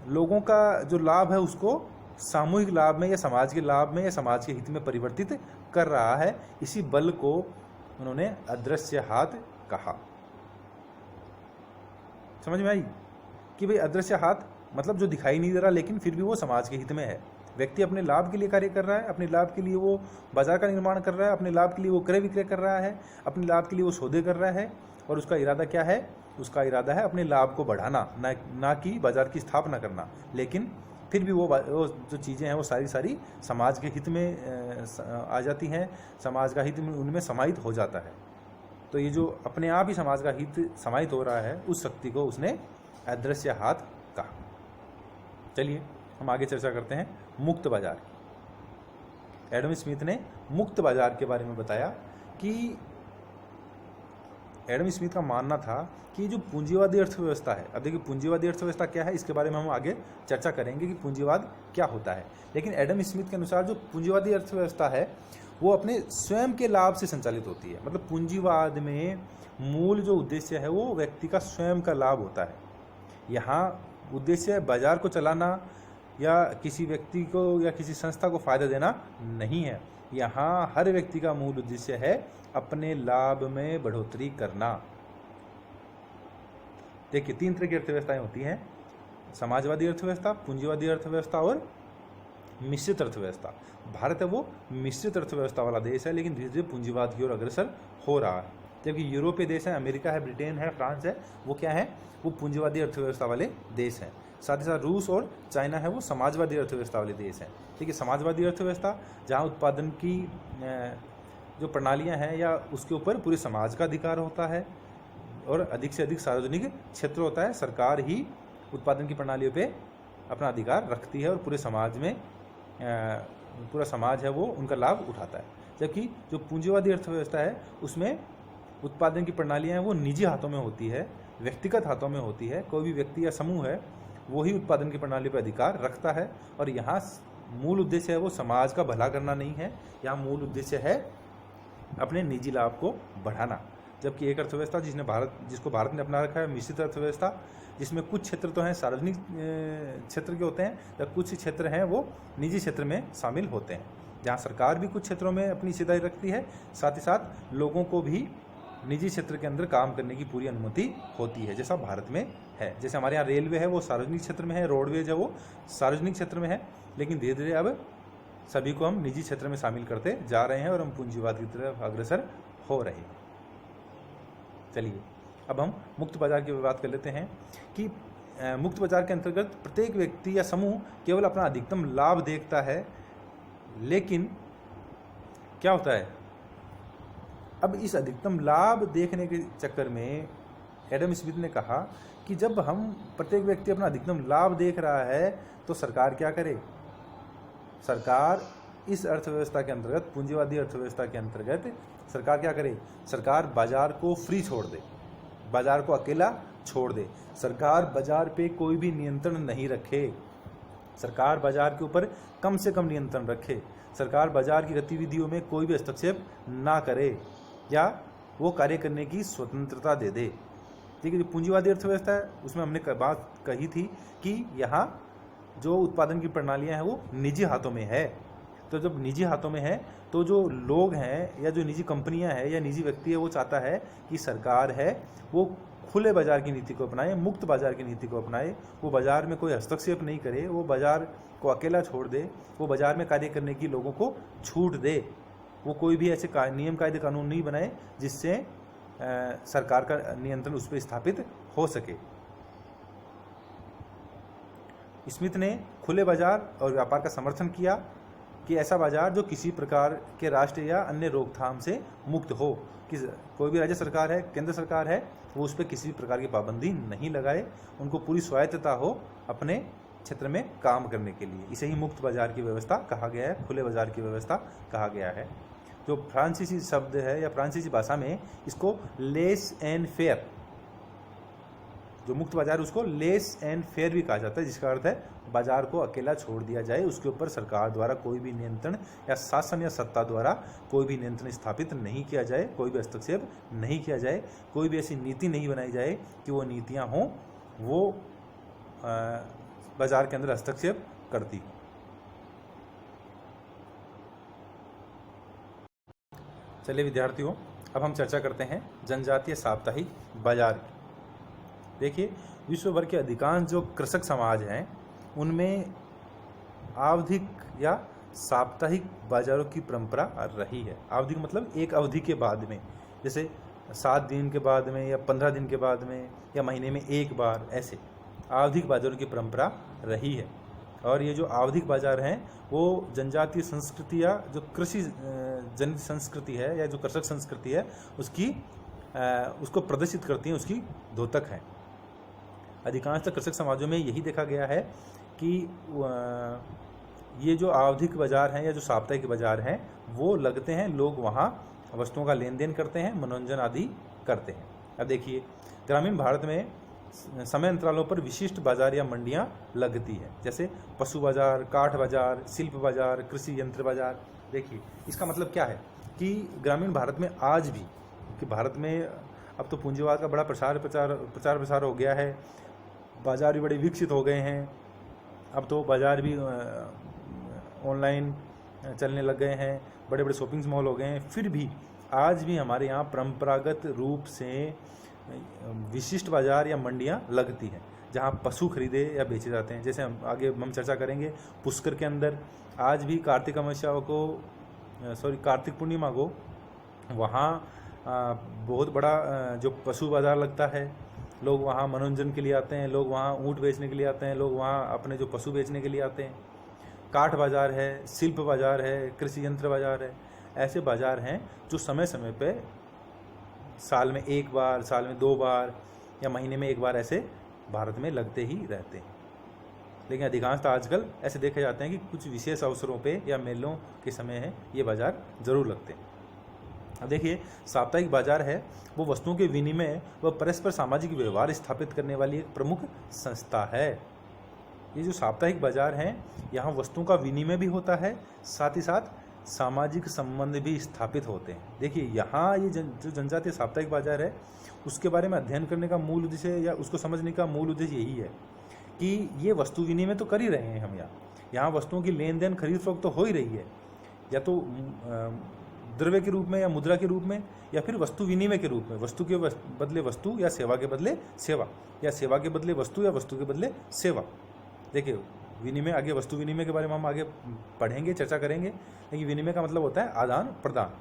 लोगों का जो लाभ है उसको सामूहिक लाभ में या समाज के लाभ में या समाज के हित में परिवर्तित कर रहा है। इसी बल को उन्होंने अदृश्य हाथ कहा। समझ में आई कि भाई अदृश्य हाथ मतलब जो दिखाई नहीं दे रहा लेकिन फिर भी वो समाज के हित में है। व्यक्ति अपने लाभ के लिए कार्य कर रहा है, अपने लाभ के लिए वो बाजार का निर्माण कर रहा है, अपने लाभ के लिए वो क्रय विक्रय कर रहा है, अपने लाभ के लिए वो सौदे कर रहा है, और उसका इरादा क्या है? उसका इरादा है अपने लाभ को बढ़ाना, ना कि बाजार की स्थापना करना। लेकिन फिर भी वो जो चीज़ें हैं वो सारी समाज के हित में आ जाती हैं, समाज का हित उनमें समाहित हो जाता है। तो ये जो अपने आप ही समाज का हित समाहित हो रहा है, उस शक्ति को उसने अदृश्य हाथ कहा। चलिए हम आगे चर्चा करते हैं मुक्त बाजार की। एडम स्मिथ ने मुक्त बाजार के बारे में बताया कि एडम स्मिथ का मानना था कि जो पूंजीवादी अर्थव्यवस्था है, अब देखिए पूंजीवादी अर्थव्यवस्था क्या है, इसके बारे में हम आगे चर्चा करेंगे कि पूंजीवाद क्या होता है। लेकिन एडम स्मिथ के अनुसार जो पूंजीवादी अर्थव्यवस्था है वो अपने स्वयं के लाभ से संचालित होती है। मतलब पूंजीवाद में मूल जो उद्देश्य है वो व्यक्ति का स्वयं का लाभ होता है। यहाँ उद्देश्य बाजार को चलाना या किसी व्यक्ति को या किसी संस्था को फायदा देना नहीं है। यहाँ हर व्यक्ति का मूल उद्देश्य है अपने लाभ में बढ़ोतरी करना। देखिए 3 तरह की अर्थव्यवस्थाएं होती हैं, समाजवादी अर्थव्यवस्था, पूंजीवादी अर्थव्यवस्था और मिश्रित अर्थव्यवस्था। भारत है वो मिश्रित अर्थव्यवस्था वाला देश है, लेकिन धीरे धीरे पूंजीवाद की ओर अग्रसर हो रहा है। जबकि यूरोपीय देश है, अमेरिका है, ब्रिटेन है, फ्रांस है, वो क्या है, वो पूंजीवादी अर्थव्यवस्था वाले देश हैं। साथ ही साथ रूस और चाइना है वो समाजवादी अर्थव्यवस्था वाले देश हैं। ठीक है, समाजवादी अर्थव्यवस्था जहाँ उत्पादन की जो प्रणालियाँ हैं या उसके ऊपर पूरे समाज का अधिकार होता है और अधिक से अधिक सार्वजनिक क्षेत्र होता है। सरकार ही उत्पादन की प्रणालियों पे अपना अधिकार रखती है और पूरे समाज में पूरा समाज है वो उनका लाभ उठाता है। जबकि जो पूंजीवादी अर्थव्यवस्था है उसमें उत्पादन की प्रणालियाँ हैं वो निजी हाथों में होती है, व्यक्तिगत हाथों में होती है। कोई भी व्यक्ति या समूह है वो ही उत्पादन की प्रणाली पर अधिकार रखता है और यहाँ मूल उद्देश्य है वो समाज का भला करना नहीं है, यहाँ मूल उद्देश्य है अपने निजी लाभ को बढ़ाना। जबकि एक अर्थव्यवस्था जिसको भारत ने अपना रखा है मिश्रित अर्थव्यवस्था, जिसमें कुछ क्षेत्र तो हैं सार्वजनिक क्षेत्र के होते हैं या कुछ क्षेत्र हैं वो निजी क्षेत्र में शामिल होते हैं, जहाँ सरकार भी कुछ क्षेत्रों में अपनी हिस्सेदारी रखती है, साथ ही साथ लोगों को भी निजी क्षेत्र के अंदर काम करने की पूरी अनुमति होती है, जैसा भारत में है। जैसे हमारे यहाँ रेलवे है वो सार्वजनिक क्षेत्र में है, रोडवेज है वो सार्वजनिक क्षेत्र में है, लेकिन धीरे धीरे अब सभी को हम निजी क्षेत्र में शामिल करते जा रहे हैं और हम पूंजीवाद की तरफ अग्रसर हो रहे हैं। चलिए अब हम मुक्त बाजार की बात कर लेते हैं कि मुक्त बाजार के अंतर्गत प्रत्येक व्यक्ति या समूह केवल अपना अधिकतम लाभ देखता है, लेकिन क्या होता है, अब इस अधिकतम लाभ देखने के चक्कर में एडम स्मिथ ने कहा कि जब हम प्रत्येक व्यक्ति अपना अधिकतम लाभ देख रहा है तो सरकार क्या करे, सरकार इस अर्थव्यवस्था के अंतर्गत, पूंजीवादी अर्थव्यवस्था के अंतर्गत सरकार क्या करे, सरकार बाजार को फ्री छोड़ दे, बाजार को अकेला छोड़ दे। सरकार बाजार पे कोई भी नियंत्रण नहीं रखे, सरकार बाजार के ऊपर कम से कम नियंत्रण रखे, सरकार बाजार की गतिविधियों में कोई भी हस्तक्षेप ना करे या वो कार्य करने की स्वतंत्रता दे दे। ठीक है, जो पूंजीवादी अर्थव्यवस्था है उसमें हमने बात कही थी कि यहाँ जो उत्पादन की प्रणालियाँ हैं वो निजी हाथों में है। तो जब निजी हाथों में है तो जो लोग हैं या जो निजी कंपनियां हैं या निजी व्यक्ति है वो चाहता है कि सरकार है वो खुले बाजार की नीति को अपनाए, मुक्त बाजार की नीति को अपनाए, वो बाजार में कोई हस्तक्षेप नहीं करे, वो बाजार को अकेला छोड़ दे, वो बाजार में कार्य करने की लोगों को छूट दे, वो कोई भी ऐसे नियम कायदे कानून नहीं बनाए जिससे सरकार का नियंत्रण उस पर स्थापित हो सके। स्मिथ ने खुले बाजार और व्यापार का समर्थन किया कि ऐसा बाजार जो किसी प्रकार के राष्ट्र या अन्य रोकथाम से मुक्त हो, कि कोई भी राज्य सरकार है, केंद्र सरकार है, वो उस पर किसी भी प्रकार की पाबंदी नहीं लगाए, उनको पूरी स्वायत्तता हो अपने क्षेत्र में काम करने के लिए। इसे ही मुक्त बाजार की व्यवस्था कहा गया है, खुले बाजार की व्यवस्था कहा गया है। जो फ्रांसीसी शब्द है या फ्रांसीसी भाषा में इसको लेस एंड फेयर, जो मुक्त बाजार उसको लेस एंड फेयर भी कहा जाता है, जिसका अर्थ है बाजार को अकेला छोड़ दिया जाए, उसके ऊपर सरकार द्वारा कोई भी नियंत्रण या शासन या सत्ता द्वारा कोई भी नियंत्रण स्थापित नहीं किया जाए, कोई भी हस्तक्षेप नहीं किया जाए, कोई भी ऐसी नीति नहीं बनाई जाए कि वो नीतियाँ हों वो बाजार के अंदर हस्तक्षेप करती। चलिए विद्यार्थियों, अब हम चर्चा करते हैं जनजातीय साप्ताहिक बाजार की। देखिए विश्व भर के अधिकांश जो कृषक समाज हैं उनमें आवधिक या साप्ताहिक बाजारों की परंपरा रही है। आवधिक मतलब एक अवधि के बाद में, जैसे 7 दिन के बाद में या 15 दिन के बाद में या महीने में एक बार, ऐसे आवधिक बाजारों की परंपरा रही है। और ये जो आवधिक बाजार हैं वो जनजातीय संस्कृति या जो कृषि जनित संस्कृति है या जो कृषक संस्कृति है उसकी उसको प्रदर्शित करती हैं, उसकी द्योतक हैं। अधिकांशतः कृषक समाजों में यही देखा गया है कि ये जो आवधिक बाजार हैं या जो साप्ताहिक बाजार हैं वो लगते हैं, लोग वहाँ वस्तुओं का लेन देन करते हैं, मनोरंजन आदि करते हैं। अब देखिए, ग्रामीण भारत में समय अंतरालों पर विशिष्ट बाजार या मंडियां लगती है, जैसे पशु बाजार, काठ बाजार, शिल्प बाजार, कृषि यंत्र बाजार। देखिए, इसका मतलब क्या है कि ग्रामीण भारत में आज भी, कि भारत में अब तो पूंजीवाद का बड़ा प्रचार प्रसार हो गया है, बाजार भी बड़े विकसित हो गए हैं, अब तो बाजार भी ऑनलाइन चलने लग गए हैं, बड़े बड़े शॉपिंग मॉल हो गए हैं, फिर भी आज भी हमारे यहाँ परंपरागत रूप से विशिष्ट बाजार या मंडियाँ लगती हैं, जहाँ पशु खरीदे या बेचे जाते हैं। जैसे हम आगे चर्चा करेंगे, पुष्कर के अंदर आज भी कार्तिक पूर्णिमा को वहाँ बहुत बड़ा जो पशु बाजार लगता है। लोग वहाँ मनोरंजन के लिए आते हैं, लोग वहाँ ऊँट बेचने के लिए आते हैं, लोग वहाँ अपने जो पशु बेचने के लिए आते हैं। काठ बाजार है, शिल्प बाजार है, कृषि यंत्र बाजार है। ऐसे बाजार हैं जो समय समय पे साल में एक बार, साल में 2 बार या महीने में 1 बार ऐसे भारत में लगते ही रहते हैं। लेकिन अधिकांशतः आजकल ऐसे देखे जाते हैं कि कुछ विशेष अवसरों पे या मेलों के समय है ये बाजार जरूर लगते हैं। अब देखिए, साप्ताहिक बाजार है वो वस्तुओं के विनिमय व परस्पर सामाजिक व्यवहार स्थापित करने वाली एक प्रमुख संस्था है। ये जो साप्ताहिक बाजार हैं, यहाँ वस्तुओं का विनिमय भी होता है, साथ ही साथ सामाजिक संबंध भी स्थापित होते हैं। देखिए, यहाँ ये जो जनजातीय साप्ताहिक बाजार है उसके बारे में अध्ययन करने का मूल उद्देश्य या उसको समझने का मूल उद्देश्य यही है कि ये वस्तु विनिमय तो कर ही रहे हैं हम यहाँ वस्तुओं की लेन देन, खरीद फरोख्त तो हो ही रही है, या तो द्रव्य के रूप में या मुद्रा के रूप में, या फिर वस्तु विनिमय के रूप में, वस्तु के बदले वस्तु या सेवा के बदले सेवा, या सेवा के बदले वस्तु या वस्तु के बदले सेवा। देखिए, विनिमय, आगे वस्तु विनिमय के बारे में हम आगे पढ़ेंगे, चर्चा करेंगे, लेकिन विनिमय का मतलब होता है आदान प्रदान।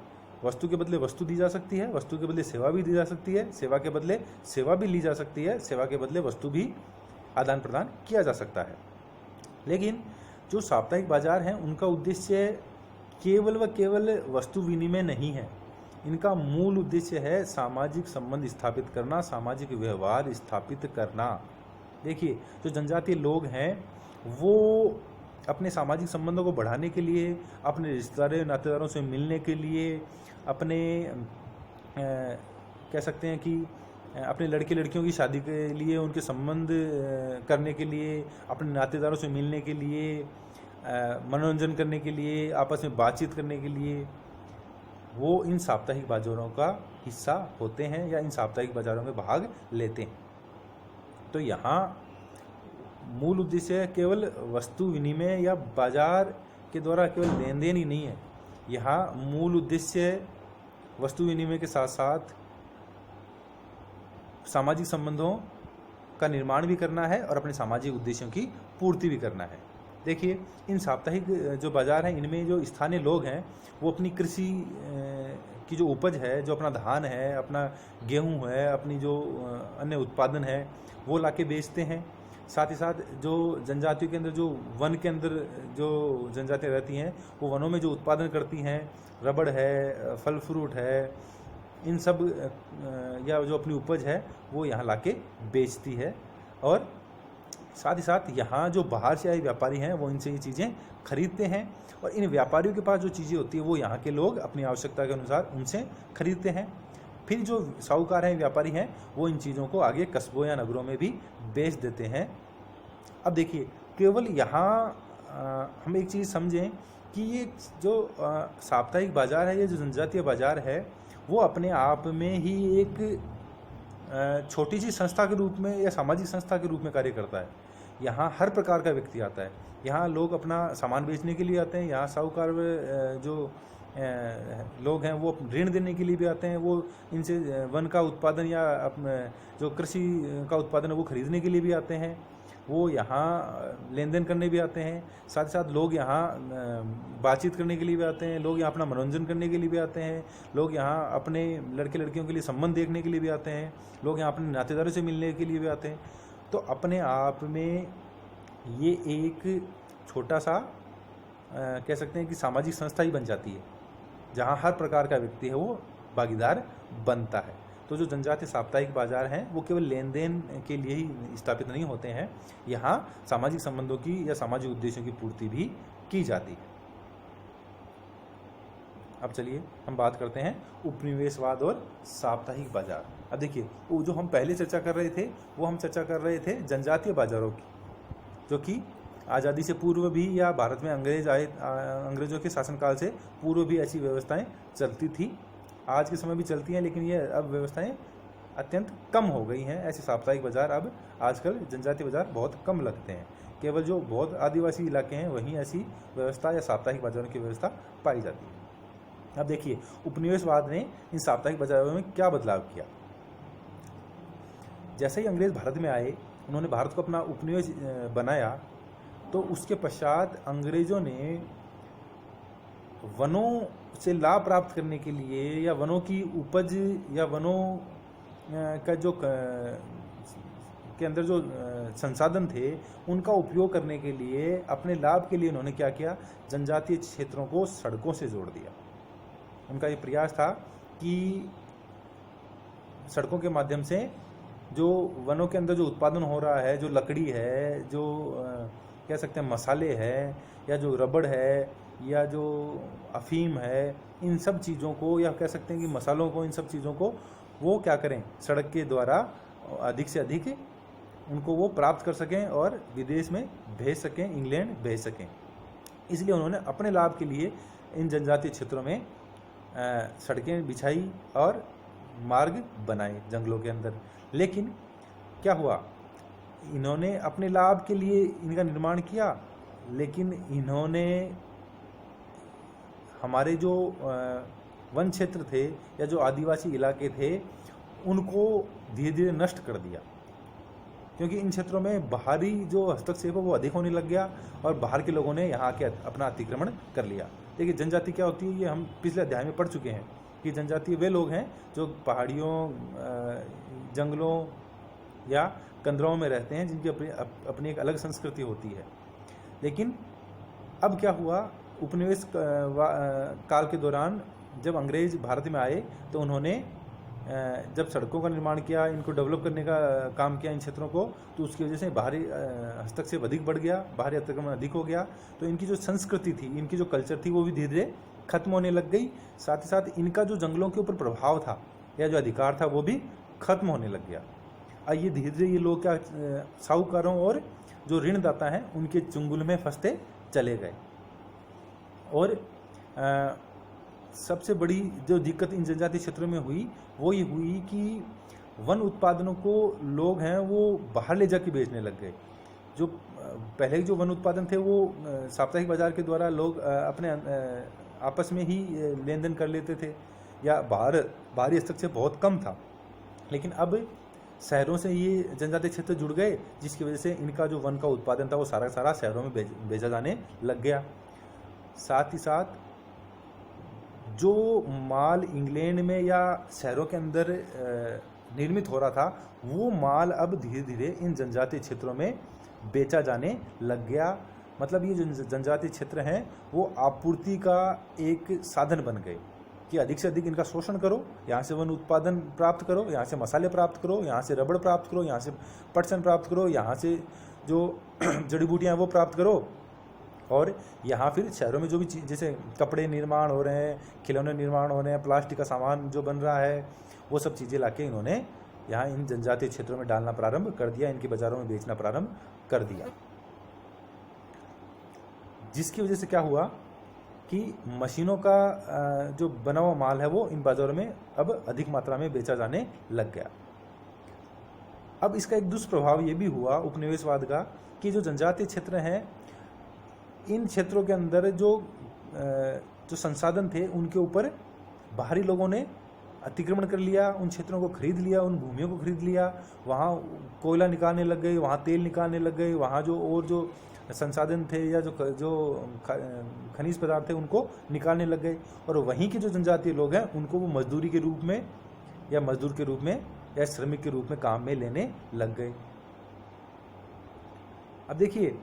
वस्तु के बदले वस्तु दी जा सकती है, वस्तु के बदले सेवा भी दी जा सकती है, सेवा के बदले सेवा भी ली जा सकती है, सेवा के बदले वस्तु भी आदान प्रदान किया जा सकता है। लेकिन जो साप्ताहिक बाजार हैं उनका उद्देश्य केवल व केवल वस्तु विनिमय नहीं है, इनका मूल उद्देश्य है सामाजिक संबंध स्थापित करना, सामाजिक व्यवहार स्थापित करना। देखिए, जो जनजातीय लोग हैं वो अपने सामाजिक संबंधों को बढ़ाने के लिए, अपने रिश्तेदारों नातेदारों से मिलने के लिए, अपने कह सकते हैं कि अपने लड़के लड़कियों की शादी के लिए, उनके संबंध करने के लिए, अपने नातेदारों से मिलने के लिए, मनोरंजन करने के लिए, आपस में बातचीत करने के लिए वो इन साप्ताहिक बाजारों का हिस्सा होते हैं या इन साप्ताहिक बाजारों में भाग लेते हैं। तो यहाँ मूल उद्देश्य केवल वस्तु विनिमय या बाजार के द्वारा केवल लेन देन ही नहीं है, यहाँ मूल उद्देश्य वस्तु विनिमय के साथ साथ सामाजिक संबंधों का निर्माण भी करना है और अपने सामाजिक उद्देश्यों की पूर्ति भी करना है। देखिए, इन साप्ताहिक जो बाजार हैं इनमें जो स्थानीय लोग हैं वो अपनी कृषि की जो उपज है, जो अपना धान है, अपना गेहूं है, अपनी जो अन्य उत्पादन है वो लाके बेचते हैं। साथ ही साथ जो जनजातियों के अंदर, जो वन के अंदर जो जनजातियाँ रहती हैं वो वनों में जो उत्पादन करती हैं, रबड़ है, फल फ्रूट है, इन सब या जो अपनी उपज है वो यहाँ लाके बेचती है। और साथ ही साथ यहाँ जो बाहर से आए व्यापारी हैं वो इनसे ये चीज़ें खरीदते हैं, और इन व्यापारियों के पास जो चीज़ें होती है वो यहाँ के लोग अपनी आवश्यकता के अनुसार उनसे खरीदते हैं। फिर जो साहूकार हैं, व्यापारी हैं, वो इन चीज़ों को आगे कस्बों या नगरों में भी बेच देते हैं। अब देखिए, केवल यहाँ हम एक चीज़ समझें कि ये जो साप्ताहिक बाज़ार है, ये जो जनजातीय बाज़ार है वो अपने आप में ही एक छोटी सी संस्था के रूप में या सामाजिक संस्था के रूप में कार्य करता है। यहाँ हर प्रकार का व्यक्ति आता है, यहाँ लोग अपना सामान बेचने के लिए आते हैं, यहाँ साहूकार जो लोग हैं वो ऋण देने के लिए भी आते हैं, वो इनसे वन का उत्पादन या जो कृषि का उत्पादन है वो खरीदने के लिए भी आते हैं, वो यहाँ लेन देन करने भी आते हैं। साथ ही साथ लोग यहाँ बातचीत करने के लिए भी आते हैं, लोग यहाँ अपना मनोरंजन करने के लिए भी आते हैं, लोग यहाँ अपने लड़के लड़कियों के लिए संबंध देखने के लिए भी आते हैं, लोग यहाँ अपने नातेदारों से मिलने के लिए भी आते हैं। तो अपने आप में ये एक छोटा सा कह सकते हैं कि सामाजिक संस्था ही बन जाती है, जहाँ हर प्रकार का व्यक्ति है वो भागीदार बनता है। तो जो जनजातीय साप्ताहिक बाजार हैं वो केवल लेन देन के लिए ही स्थापित नहीं होते हैं, यहाँ सामाजिक संबंधों की या सामाजिक उद्देश्यों की पूर्ति भी की जाती है। अब चलिए हम बात करते हैं उपनिवेशवाद और साप्ताहिक बाजार। अब देखिए, वो जो हम पहले चर्चा कर रहे थे वो हम चर्चा कर रहे थे जनजातीय बाजारों की, जो कि आज़ादी से पूर्व भी या भारत में अंग्रेजों के शासनकाल से पूर्व भी ऐसी व्यवस्थाएं चलती थी, आज के समय भी चलती हैं, लेकिन ये अब व्यवस्थाएं अत्यंत कम हो गई हैं। ऐसे साप्ताहिक बाजार अब आजकल जनजातीय बाजार बहुत कम लगते हैं। केवल जो बहुत आदिवासी इलाके हैं वहीं ऐसी व्यवस्था या साप्ताहिक बाजारों की व्यवस्था पाई जाती है। अब देखिए, उपनिवेशवाद ने इन साप्ताहिक बाजारों में क्या बदलाव किया। जैसे ही अंग्रेज भारत में आए, उन्होंने भारत को अपना उपनिवेश बनाया, तो उसके पश्चात अंग्रेजों ने वनों से लाभ प्राप्त करने के लिए या वनों की उपज या वनों का जो के अंदर जो संसाधन थे उनका उपयोग करने के लिए, अपने लाभ के लिए उन्होंने क्या किया, जनजातीय क्षेत्रों को सड़कों से जोड़ दिया। उनका ये प्रयास था कि सड़कों के माध्यम से जो वनों के अंदर जो उत्पादन हो रहा है, जो लकड़ी है, जो कह सकते हैं मसाले है, या जो रबड़ है, या जो अफीम है, इन सब चीज़ों को, या कह सकते हैं कि मसालों को, इन सब चीज़ों को वो क्या करें, सड़क के द्वारा अधिक से अधिक उनको वो प्राप्त कर सकें और विदेश में भेज सकें, इंग्लैंड भेज सकें। इसलिए उन्होंने अपने लाभ के लिए इन जनजातीय क्षेत्रों में सड़कें बिछाई और मार्ग बनाए जंगलों के अंदर। लेकिन क्या हुआ, इन्होंने अपने लाभ के लिए इनका निर्माण किया, लेकिन इन्होंने हमारे जो वन क्षेत्र थे या जो आदिवासी इलाके थे उनको धीरे धीरे नष्ट कर दिया, क्योंकि इन क्षेत्रों में बाहरी जो हस्तक्षेप है वो अधिक होने लग गया और बाहर के लोगों ने यहाँ के अपना अतिक्रमण कर लिया। देखिए, जनजाति क्या होती है, ये हम पिछले अध्याय में पढ़ चुके हैं कि जनजाति वे लोग हैं जो पहाड़ियों, जंगलों या कंदराओं में रहते हैं, जिनकी अपनी एक अलग संस्कृति होती है। लेकिन अब क्या हुआ, उपनिवेश काल के दौरान जब अंग्रेज भारत में आए तो उन्होंने जब सड़कों का निर्माण किया, इनको डेवलप करने का काम किया इन क्षेत्रों को, तो उसकी वजह से बाहरी हस्तक्षेप अधिक बढ़ गया, बाहरी अतिक्रमण अधिक हो गया। तो इनकी जो संस्कृति थी, इनकी जो कल्चर थी, वो भी धीरे धीरे खत्म होने लग गई। साथ ही साथ इनका जो जंगलों के ऊपर प्रभाव था या जो अधिकार था वो भी खत्म होने लग गया। ये धीरे धीरे ये लोग क्या, साहूकारों और जो ऋणदाता हैं उनके चुंगल में फंसते चले गए। और सबसे बड़ी जो दिक्कत इन जनजातीय क्षेत्रों में हुई वो ये हुई कि वन उत्पादनों को लोग हैं वो बाहर ले जाके बेचने लग गए। जो पहले जो वन उत्पादन थे वो साप्ताहिक बाजार के द्वारा लोग अपने आपस में ही लेन देन कर लेते थे या बाहरी हस्तक्षेप बहुत कम था। लेकिन अब शहरों से ये जनजातीय क्षेत्र जुड़ गए, जिसकी वजह से इनका जो वन का उत्पादन था वो सारा शहरों में भेजा जाने लग गया। साथ ही साथ जो माल इंग्लैंड में या शहरों के अंदर निर्मित हो रहा था वो माल अब धीरे धीरे इन जनजातीय क्षेत्रों में बेचा जाने लग गया। मतलब ये जो जनजातीय क्षेत्र हैं वो आपूर्ति का एक साधन बन गए कि अधिक से अधिक इनका शोषण करो, यहाँ से वन उत्पादन प्राप्त करो, यहाँ से मसाले प्राप्त करो, यहाँ से रबड़ प्राप्त करो, यहाँ से पटसन प्राप्त करो, यहाँ से जो जड़ी बूटियाँ वो प्राप्त करो। और यहाँ फिर शहरों में जो भी चीज़, जैसे कपड़े निर्माण हो रहे हैं, खिलौने निर्माण हो रहे हैं, प्लास्टिक का सामान जो बन रहा है, वो सब चीज़ें लाके इन्होंने यहाँ इन जनजातीय क्षेत्रों में डालना प्रारंभ कर दिया, इनके बाज़ारों में बेचना प्रारंभ कर दिया। जिसकी वजह से क्या हुआ कि मशीनों का जो बना हुआ माल है वो इन बाज़ारों में अब अधिक मात्रा में बेचा जाने लग गया। अब इसका एक दुष्प्रभाव ये भी हुआ उपनिवेशवाद का कि जो जनजातीय क्षेत्र हैं, इन क्षेत्रों के अंदर जो संसाधन थे उनके ऊपर बाहरी लोगों ने अतिक्रमण कर लिया, उन क्षेत्रों को खरीद लिया, उन भूमियों को खरीद लिया, वहाँ कोयला निकालने लग गए, वहाँ तेल निकालने लग गए, वहाँ जो संसाधन थे या जो खनिज पदार्थ थे उनको निकालने लग गए। और वहीं के जो जनजातीय लोग हैं उनको वो मजदूरी के रूप में या मजदूर के रूप में या श्रमिक के रूप में काम में लेने लग गए। अब देखिए,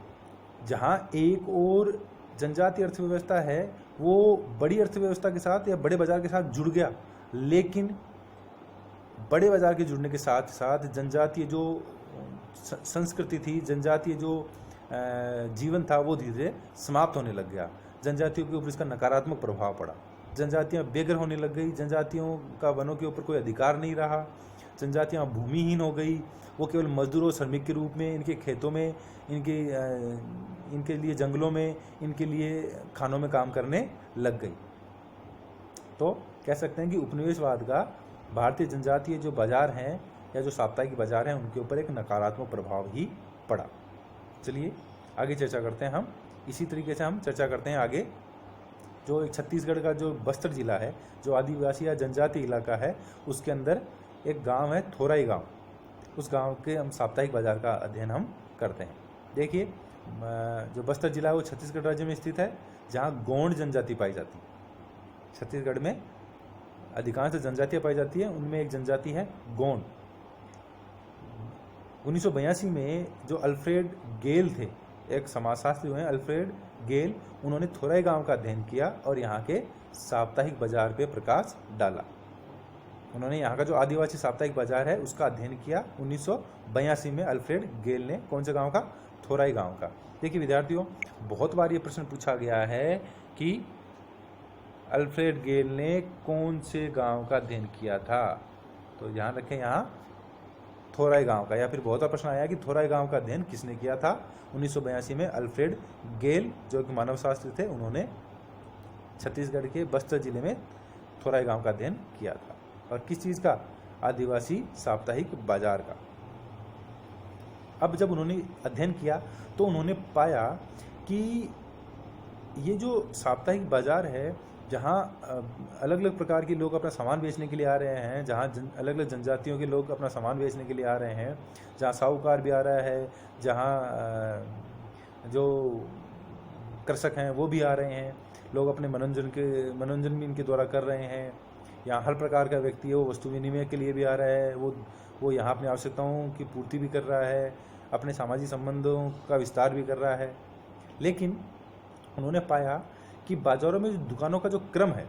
जहाँ एक और जनजातीय अर्थव्यवस्था है वो बड़ी अर्थव्यवस्था के साथ या बड़े बाजार के साथ जुड़ गया, लेकिन बड़े बाजार के जुड़ने के साथ साथ जनजातीय जो संस्कृति थी, जनजातीय जो जीवन था, वो धीरे धीरे समाप्त होने लग गया। जनजातियों के ऊपर इसका नकारात्मक प्रभाव पड़ा। जनजातियाँ बेघर होने लग गई, जनजातियों का वनों के ऊपर कोई अधिकार नहीं रहा, जनजातियाँ भूमिहीन हो गई, वो केवल मजदूर और श्रमिक के रूप में इनके खेतों में, इनके लिए जंगलों में, इनके लिए खानों में काम करने लग गई। तो कह सकते हैं कि उपनिवेशवाद का भारतीय जनजातीय जो बाजार हैं या जो साप्ताहिक बाजार हैं उनके ऊपर एक नकारात्मक प्रभाव ही पड़ा। चलिए आगे चर्चा करते हैं हम। इसी तरीके से हम चर्चा करते हैं आगे, जो एक छत्तीसगढ़ का जो बस्तर जिला है, जो आदिवासी या जनजातीय इलाका है, उसके अंदर एक गांव है थोराई गांव। उस गांव के हम साप्ताहिक बाजार का अध्ययन हम करते हैं। देखिए, जो बस्तर जिला है वो छत्तीसगढ़ राज्य में स्थित है, जहाँ गोंड जनजाति पाई जाती है। छत्तीसगढ़ में अधिकांश जनजातियाँ पाई जाती है, उनमें एक जनजाति है गोंड। 1982 में जो अल्फ्रेड गेल थे, एक समाजशास्त्री हुए अल्फ्रेड गेल, उन्होंने थोराई गांव का अध्ययन किया और यहाँ के साप्ताहिक बाजार पे प्रकाश डाला। उन्होंने यहाँ का जो आदिवासी साप्ताहिक बाजार है उसका अध्ययन किया 1982 में अल्फ्रेड गेल ने। कौन से गांव का? थोराई गांव का। देखिए विद्यार्थियों, बहुत बार ये प्रश्न पूछा गया है कि अल्फ्रेड गेल ने कौन से गांव का अध्ययन किया था, तो ध्यान रखें यहाँ थोराई गांव का। या फिर बहुत बार प्रश्न आया कि थोराई गांव का अध्ययन किसने किया था? 1982 में अल्फ्रेड गेल, जो कि मानवशास्त्री थे, उन्होंने छत्तीसगढ़ के बस्तर जिले में थोराई गांव का अध्ययन किया था। और किस चीज़ का? आदिवासी साप्ताहिक बाजार का। अब जब उन्होंने अध्ययन किया तो उन्होंने पाया कि ये जो साप्ताहिक बाजार है, जहाँ अलग अलग प्रकार के लोग अपना सामान बेचने के लिए आ रहे हैं, जहाँ अलग अलग जनजातियों के लोग अपना सामान बेचने के लिए आ रहे हैं, जहाँ साहूकार भी आ रहा है, जहाँ जो कृषक हैं वो भी आ रहे हैं, लोग अपने मनोरंजन भी इनके द्वारा कर रहे हैं। यहाँ हर प्रकार का व्यक्ति है वो वस्तु विनिमय के लिए भी आ रहा है, वो यहाँ अपनी आवश्यकताओं की पूर्ति भी कर रहा है, अपने सामाजिक संबंधों का विस्तार भी कर रहा है। लेकिन उन्होंने पाया कि बाजारों में दुकानों का जो क्रम है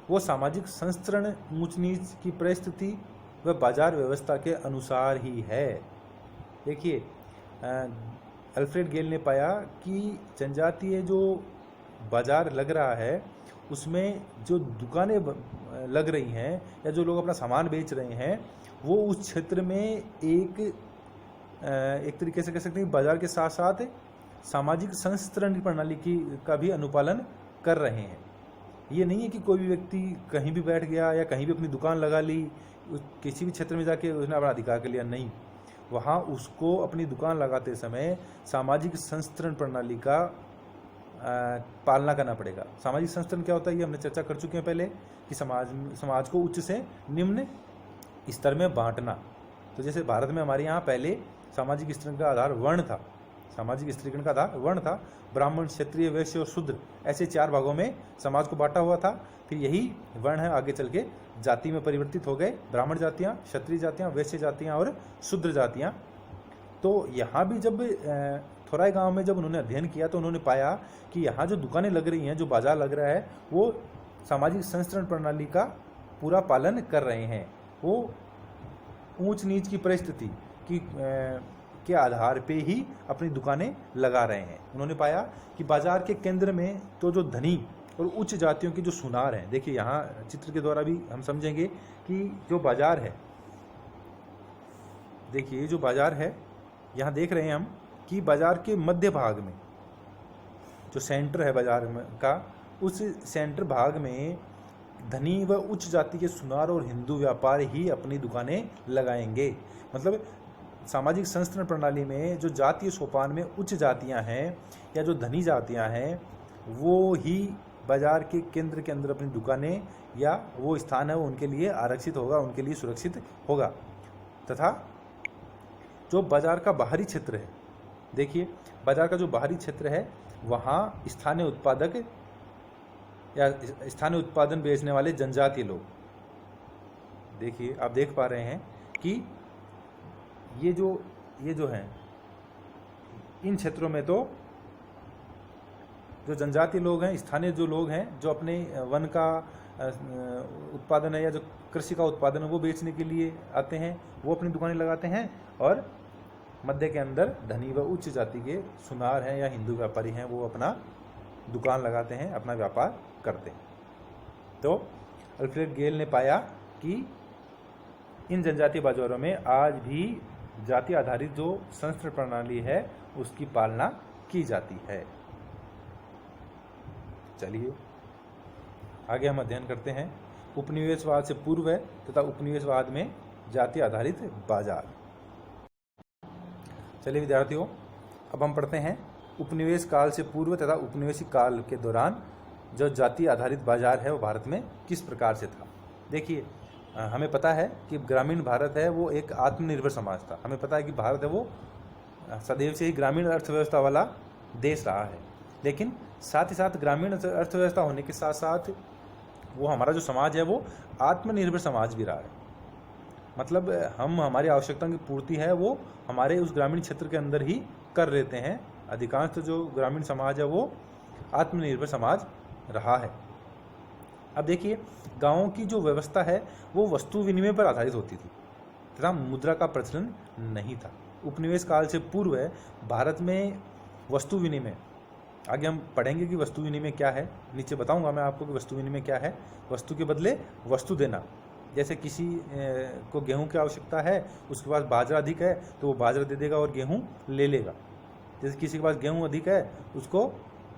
वो सामाजिक संस्तरण, ऊंच नीच की परिस्थिति व बाजार व्यवस्था के अनुसार ही है। देखिए, अल्फ्रेड गेल ने पाया कि जनजातीय जो बाजार लग रहा है उसमें जो दुकानें लग रही हैं या जो लोग अपना सामान बेच रहे हैं वो उस क्षेत्र में एक तरीके से कह सकते हैं बाजार के साथ साथ सामाजिक संस्तरण प्रणाली का भी अनुपालन कर रहे हैं। ये नहीं है कि कोई भी व्यक्ति कहीं भी बैठ गया या कहीं भी अपनी दुकान लगा ली, किसी भी क्षेत्र में जाके उसने अपना अधिकार कर लिया, नहीं। वहाँ उसको अपनी दुकान लगाते समय सामाजिक संस्तरण प्रणाली का पालना करना पड़ेगा। सामाजिक संस्तरण क्या होता है ये हमने चर्चा कर चुके हैं पहले, कि समाज को उच्च से निम्न स्तर में बांटना। तो जैसे भारत में हमारे यहाँ पहले सामाजिक स्तरीकरण का आधार वर्ण था, सामाजिक स्तरीकरण का आधार वर्ण था। ब्राह्मण, क्षत्रिय, वैश्य और शूद्र, ऐसे 4 भागों में समाज को बांटा हुआ था। फिर यही वर्ण है आगे चल के जाति में परिवर्तित हो गए, ब्राह्मण जातियाँ, क्षत्रिय जातियाँ, वैश्य जातियाँ और शूद्र जातियाँ। तो यहाँ भी जब थोराई गांव में जब उन्होंने अध्ययन किया तो उन्होंने पाया कि यहाँ जो दुकानें लग रही हैं, जो बाजार लग रहा है, वो सामाजिक संस्तरण प्रणाली का पूरा पालन कर रहे हैं। वो ऊंच नीच की परिस्थिति के आधार पे ही अपनी दुकानें लगा रहे हैं। उन्होंने पाया कि बाजार के केंद्र में तो जो धनी और उच्च जातियों की जो सुनार हैं, देखिए यहाँ चित्र के द्वारा भी हम समझेंगे कि जो बाजार है, देखिए ये जो बाजार है, यहाँ देख रहे हैं हम कि बाजार के मध्य भाग में जो सेंटर है बाजार में का, उस सेंटर भाग में धनी व उच्च जाति के सुनार और हिंदू व्यापार ही अपनी दुकानें लगाएंगे। मतलब सामाजिक संस्तरण प्रणाली में जो जातीय सोपान में उच्च जातियां हैं या जो धनी जातियां हैं, वो ही बाजार के केंद्र के अंदर अपनी दुकानें या वो स्थान है वो उनके लिए आरक्षित होगा, उनके लिए सुरक्षित होगा। तथा जो बाजार का बाहरी क्षेत्र है, देखिए बाजार का जो बाहरी क्षेत्र है वहाँ स्थानीय उत्पादक या स्थानीय उत्पादन बेचने वाले जनजातीय लोग, देखिए आप देख पा रहे हैं कि ये जो हैं इन क्षेत्रों में तो जो जनजातीय लोग हैं, स्थानीय जो लोग हैं, जो अपने वन का उत्पादन है या जो कृषि का उत्पादन है वो बेचने के लिए आते हैं, वो अपनी दुकानें लगाते हैं। और मध्य के अंदर धनी व उच्च जाति के सुनार हैं या हिंदू व्यापारी हैं, वो अपना दुकान लगाते हैं, अपना व्यापार करते हैं। तो अल्फ्रेड गेल ने पाया कि इन जनजातीय बाजारों में आज भी जाति आधारित जो संस्कृत प्रणाली है उसकी पालना की जाती है। चलिए आगे हम अध्ययन करते हैं उपनिवेशवाद से पूर्व तथा उपनिवेशवाद में जाति आधारित बाजार। चलिए विद्यार्थियों, अब हम पढ़ते हैं उपनिवेश काल से पूर्व तथा उपनिवेशी काल के दौरान जो जाति आधारित बाजार है वो भारत में किस प्रकार से था। देखिए, हमें पता है कि ग्रामीण भारत है वो एक आत्मनिर्भर समाज था। हमें पता है कि भारत है वो सदैव से ही ग्रामीण अर्थव्यवस्था वाला देश रहा है, लेकिन साथ ही साथ ग्रामीण अर्थव्यवस्था होने के साथ साथ वो हमारा जो समाज है वो आत्मनिर्भर समाज भी रहा है। मतलब हम हमारी आवश्यकताओं की पूर्ति है वो हमारे उस ग्रामीण क्षेत्र के अंदर ही कर लेते हैं। अधिकांश तो जो ग्रामीण समाज है वो आत्मनिर्भर समाज रहा है। अब देखिए, गांवों की जो व्यवस्था है वो वस्तु विनिमय पर आधारित होती थी तथा मुद्रा का प्रचलन नहीं था। उपनिवेश काल से पूर्व भारत में वस्तु विनिमय, आगे हम पढ़ेंगे कि वस्तु विनिमय क्या है, नीचे बताऊंगा मैं आपको कि वस्तु विनिमय क्या है। वस्तु के बदले वस्तु देना, जैसे किसी को गेहूं की आवश्यकता है, उसके पास बाजरा अधिक है तो वो बाजरा दे देगा और गेहूं ले लेगा। जैसे किसी के पास गेहूं अधिक है, उसको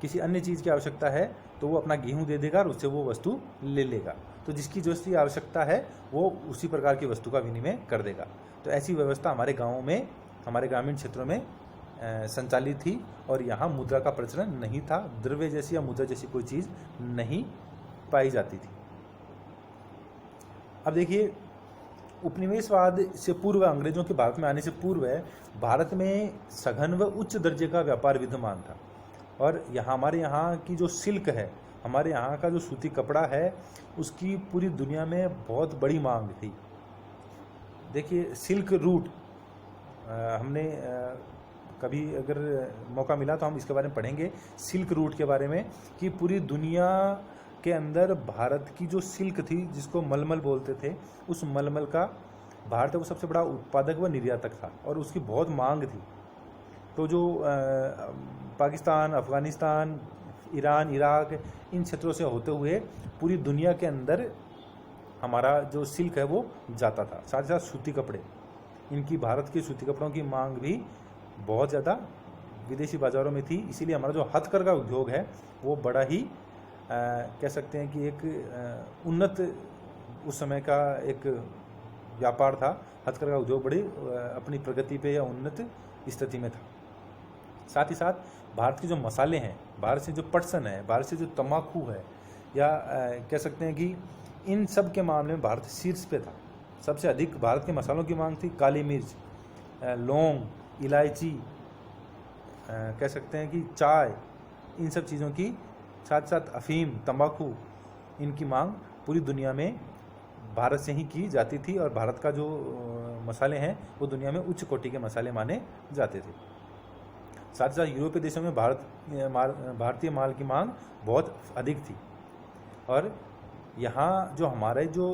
किसी अन्य चीज़ की आवश्यकता है तो वो अपना गेहूं दे देगा और उससे वो वस्तु ले लेगा। तो जिसकी जो सी आवश्यकता है वो उसी प्रकार की वस्तु का विनिमय कर देगा। तो ऐसी व्यवस्था हमारे गाँवों में, हमारे ग्रामीण क्षेत्रों में संचालित थी और यहाँ मुद्रा का प्रचलन नहीं था। द्रव्य जैसी या मुद्रा जैसी कोई चीज़ नहीं पाई जाती थी। अब देखिए, उपनिवेशवाद से पूर्व, अंग्रेजों के भारत में आने से पूर्व भारत में सघन व उच्च दर्जे का व्यापार विद्यमान था। और यहाँ हमारे यहाँ की जो सिल्क है, हमारे यहाँ का जो सूती कपड़ा है, उसकी पूरी दुनिया में बहुत बड़ी मांग थी। देखिए, सिल्क रूट हमने कभी अगर मौका मिला तो हम इसके बारे में पढ़ेंगे, सिल्क रूट के बारे में, कि पूरी दुनिया के अंदर भारत की जो सिल्क थी, जिसको मलमल बोलते थे, उस मलमल का भारत वो सबसे बड़ा उत्पादक व निर्यातक था और उसकी बहुत मांग थी। तो जो पाकिस्तान, अफ़गानिस्तान, ईरान, इराक, इन क्षेत्रों से होते हुए पूरी दुनिया के अंदर हमारा जो सिल्क है वो जाता था। साथ ही साथ सूती कपड़े, इनकी भारत के सूती कपड़ों की मांग भी बहुत ज़्यादा विदेशी बाज़ारों में थी। इसीलिए हमारा जो हथकरघा उद्योग है वो बड़ा ही कह सकते हैं कि एक उन्नत उस समय का एक व्यापार था। हथकरघा उद्योग बड़ी अपनी प्रगति पे या उन्नत स्थिति में था। साथ ही साथ भारत के जो मसाले हैं, भारत से जो पटसन है, भारत से जो तम्बाकू है, या कह सकते हैं कि इन सब के मामले में भारत शीर्ष पे था। सबसे अधिक भारत के मसालों की मांग थी। काली मिर्च, लौंग, इलायची, कह सकते हैं कि चाय, इन सब चीज़ों की, साथ साथ अफीम, तंबाकू, इनकी मांग पूरी दुनिया में भारत से ही की जाती थी। और भारत का जो मसाले हैं वो दुनिया में उच्च कोटि के मसाले माने जाते थे। साथ ही साथ यूरोपीय देशों में भारतीय माल की मांग बहुत अधिक थी। और यहाँ जो हमारे जो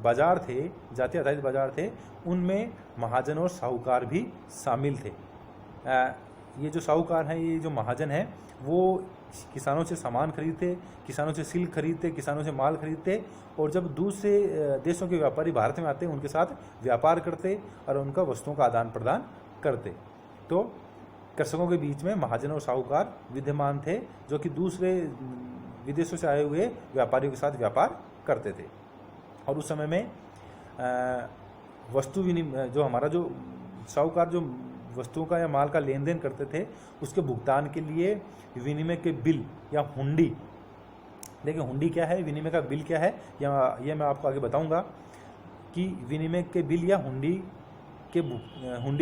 बाज़ार थे, जाति आधारित बाज़ार थे, उनमें महाजन और साहूकार भी शामिल थे। ये जो साहूकार हैं, ये जो महाजन हैं, वो किसानों से सामान खरीदते, किसानों से सिल्क खरीदते, किसानों से माल खरीदते, और जब दूसरे देशों के व्यापारी भारत में आते उनके साथ व्यापार करते और उनका वस्तुओं का आदान प्रदान करते। तो कृषकों के बीच में महाजन और साहूकार विद्यमान थे, जो कि दूसरे विदेशों से आए हुए व्यापारियों के साथ व्यापार करते थे। और उस समय में वस्तु विनिमय, जो हमारा जो साहूकार जो वस्तुओं का या माल का लेन देन करते थे, उसके भुगतान के लिए विनिमय के बिल या हुंडी, देखिए हुंडी क्या है, विनिमय का बिल क्या है, या यह मैं आपको आगे बताऊंगा कि विनिमय के बिल या हुंडी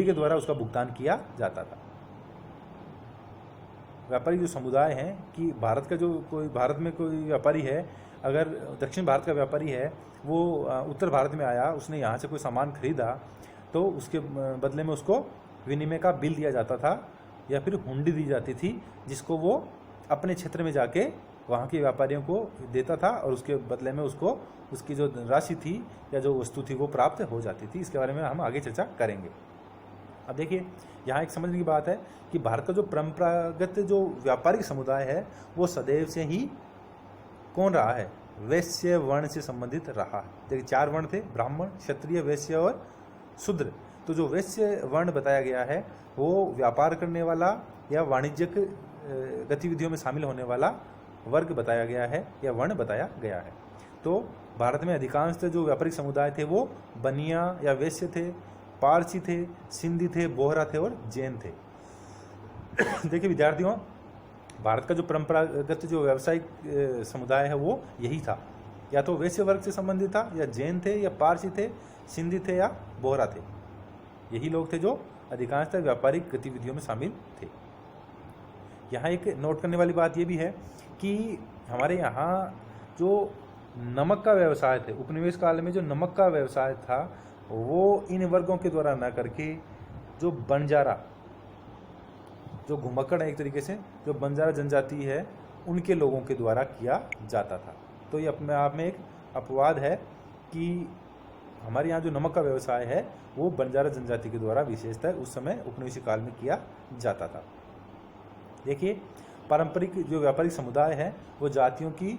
के द्वारा उसका भुगतान किया जाता था। व्यापारी जो समुदाय हैं कि भारत में कोई व्यापारी है, अगर दक्षिण भारत का व्यापारी है, वो उत्तर भारत में आया, उसने यहाँ से कोई सामान खरीदा, तो उसके बदले में उसको विनिमय का बिल दिया जाता था या फिर हुंडी दी जाती थी, जिसको वो अपने क्षेत्र में जाके वहाँ के व्यापारियों को देता था और उसके बदले में उसको उसकी जो राशि थी या जो वस्तु थी वो प्राप्त हो जाती थी। इसके बारे में हम आगे चर्चा करेंगे। अब देखिए, यहाँ एक समझने की बात है कि भारत का जो परंपरागत जो व्यापारिक समुदाय है वो सदैव से ही कौन रहा है? वैश्य वर्ण से संबंधित रहा है। देखिए 4 वर्ण थे, ब्राह्मण, क्षत्रिय, वैश्य और शूद्र। तो जो वैश्य वर्ण बताया गया है वो व्यापार करने वाला या वाणिज्यिक गतिविधियों में शामिल होने वाला वर्ग बताया गया है या वर्ण बताया गया है। तो भारत में अधिकांश जो व्यापारिक समुदाय थे वो बनिया या वैश्य थे, पारसी थे, सिंधी थे, बोहरा थे और जैन थे। देखिए विद्यार्थियों, भारत का जो परंपरागत जो व्यावसायिक समुदाय है वो यही था, या तो वैश्य वर्ग से संबंधित था, या जैन थे, या पारसी थे, सिंधी थे या बोहरा थे। यही लोग थे जो अधिकांशतः व्यापारिक गतिविधियों में शामिल थे। यहाँ एक नोट करने वाली बात ये भी है कि हमारे यहाँ जो नमक का व्यवसाय थे, उपनिवेश काल में जो नमक का व्यवसाय था वो इन वर्गों के द्वारा न करके जो बंजारा, जो घुमक्कड़ है एक तरीके से, जो बंजारा जनजाति है उनके लोगों के द्वारा किया जाता था। तो ये अपने आप में एक अपवाद है कि हमारे यहाँ जो नमक का व्यवसाय है वो बंजारा जनजाति के द्वारा विशेषतः उस समय उपनिवेशी काल में किया जाता था। देखिए, पारंपरिक जो व्यापारिक समुदाय है वो जातियों की,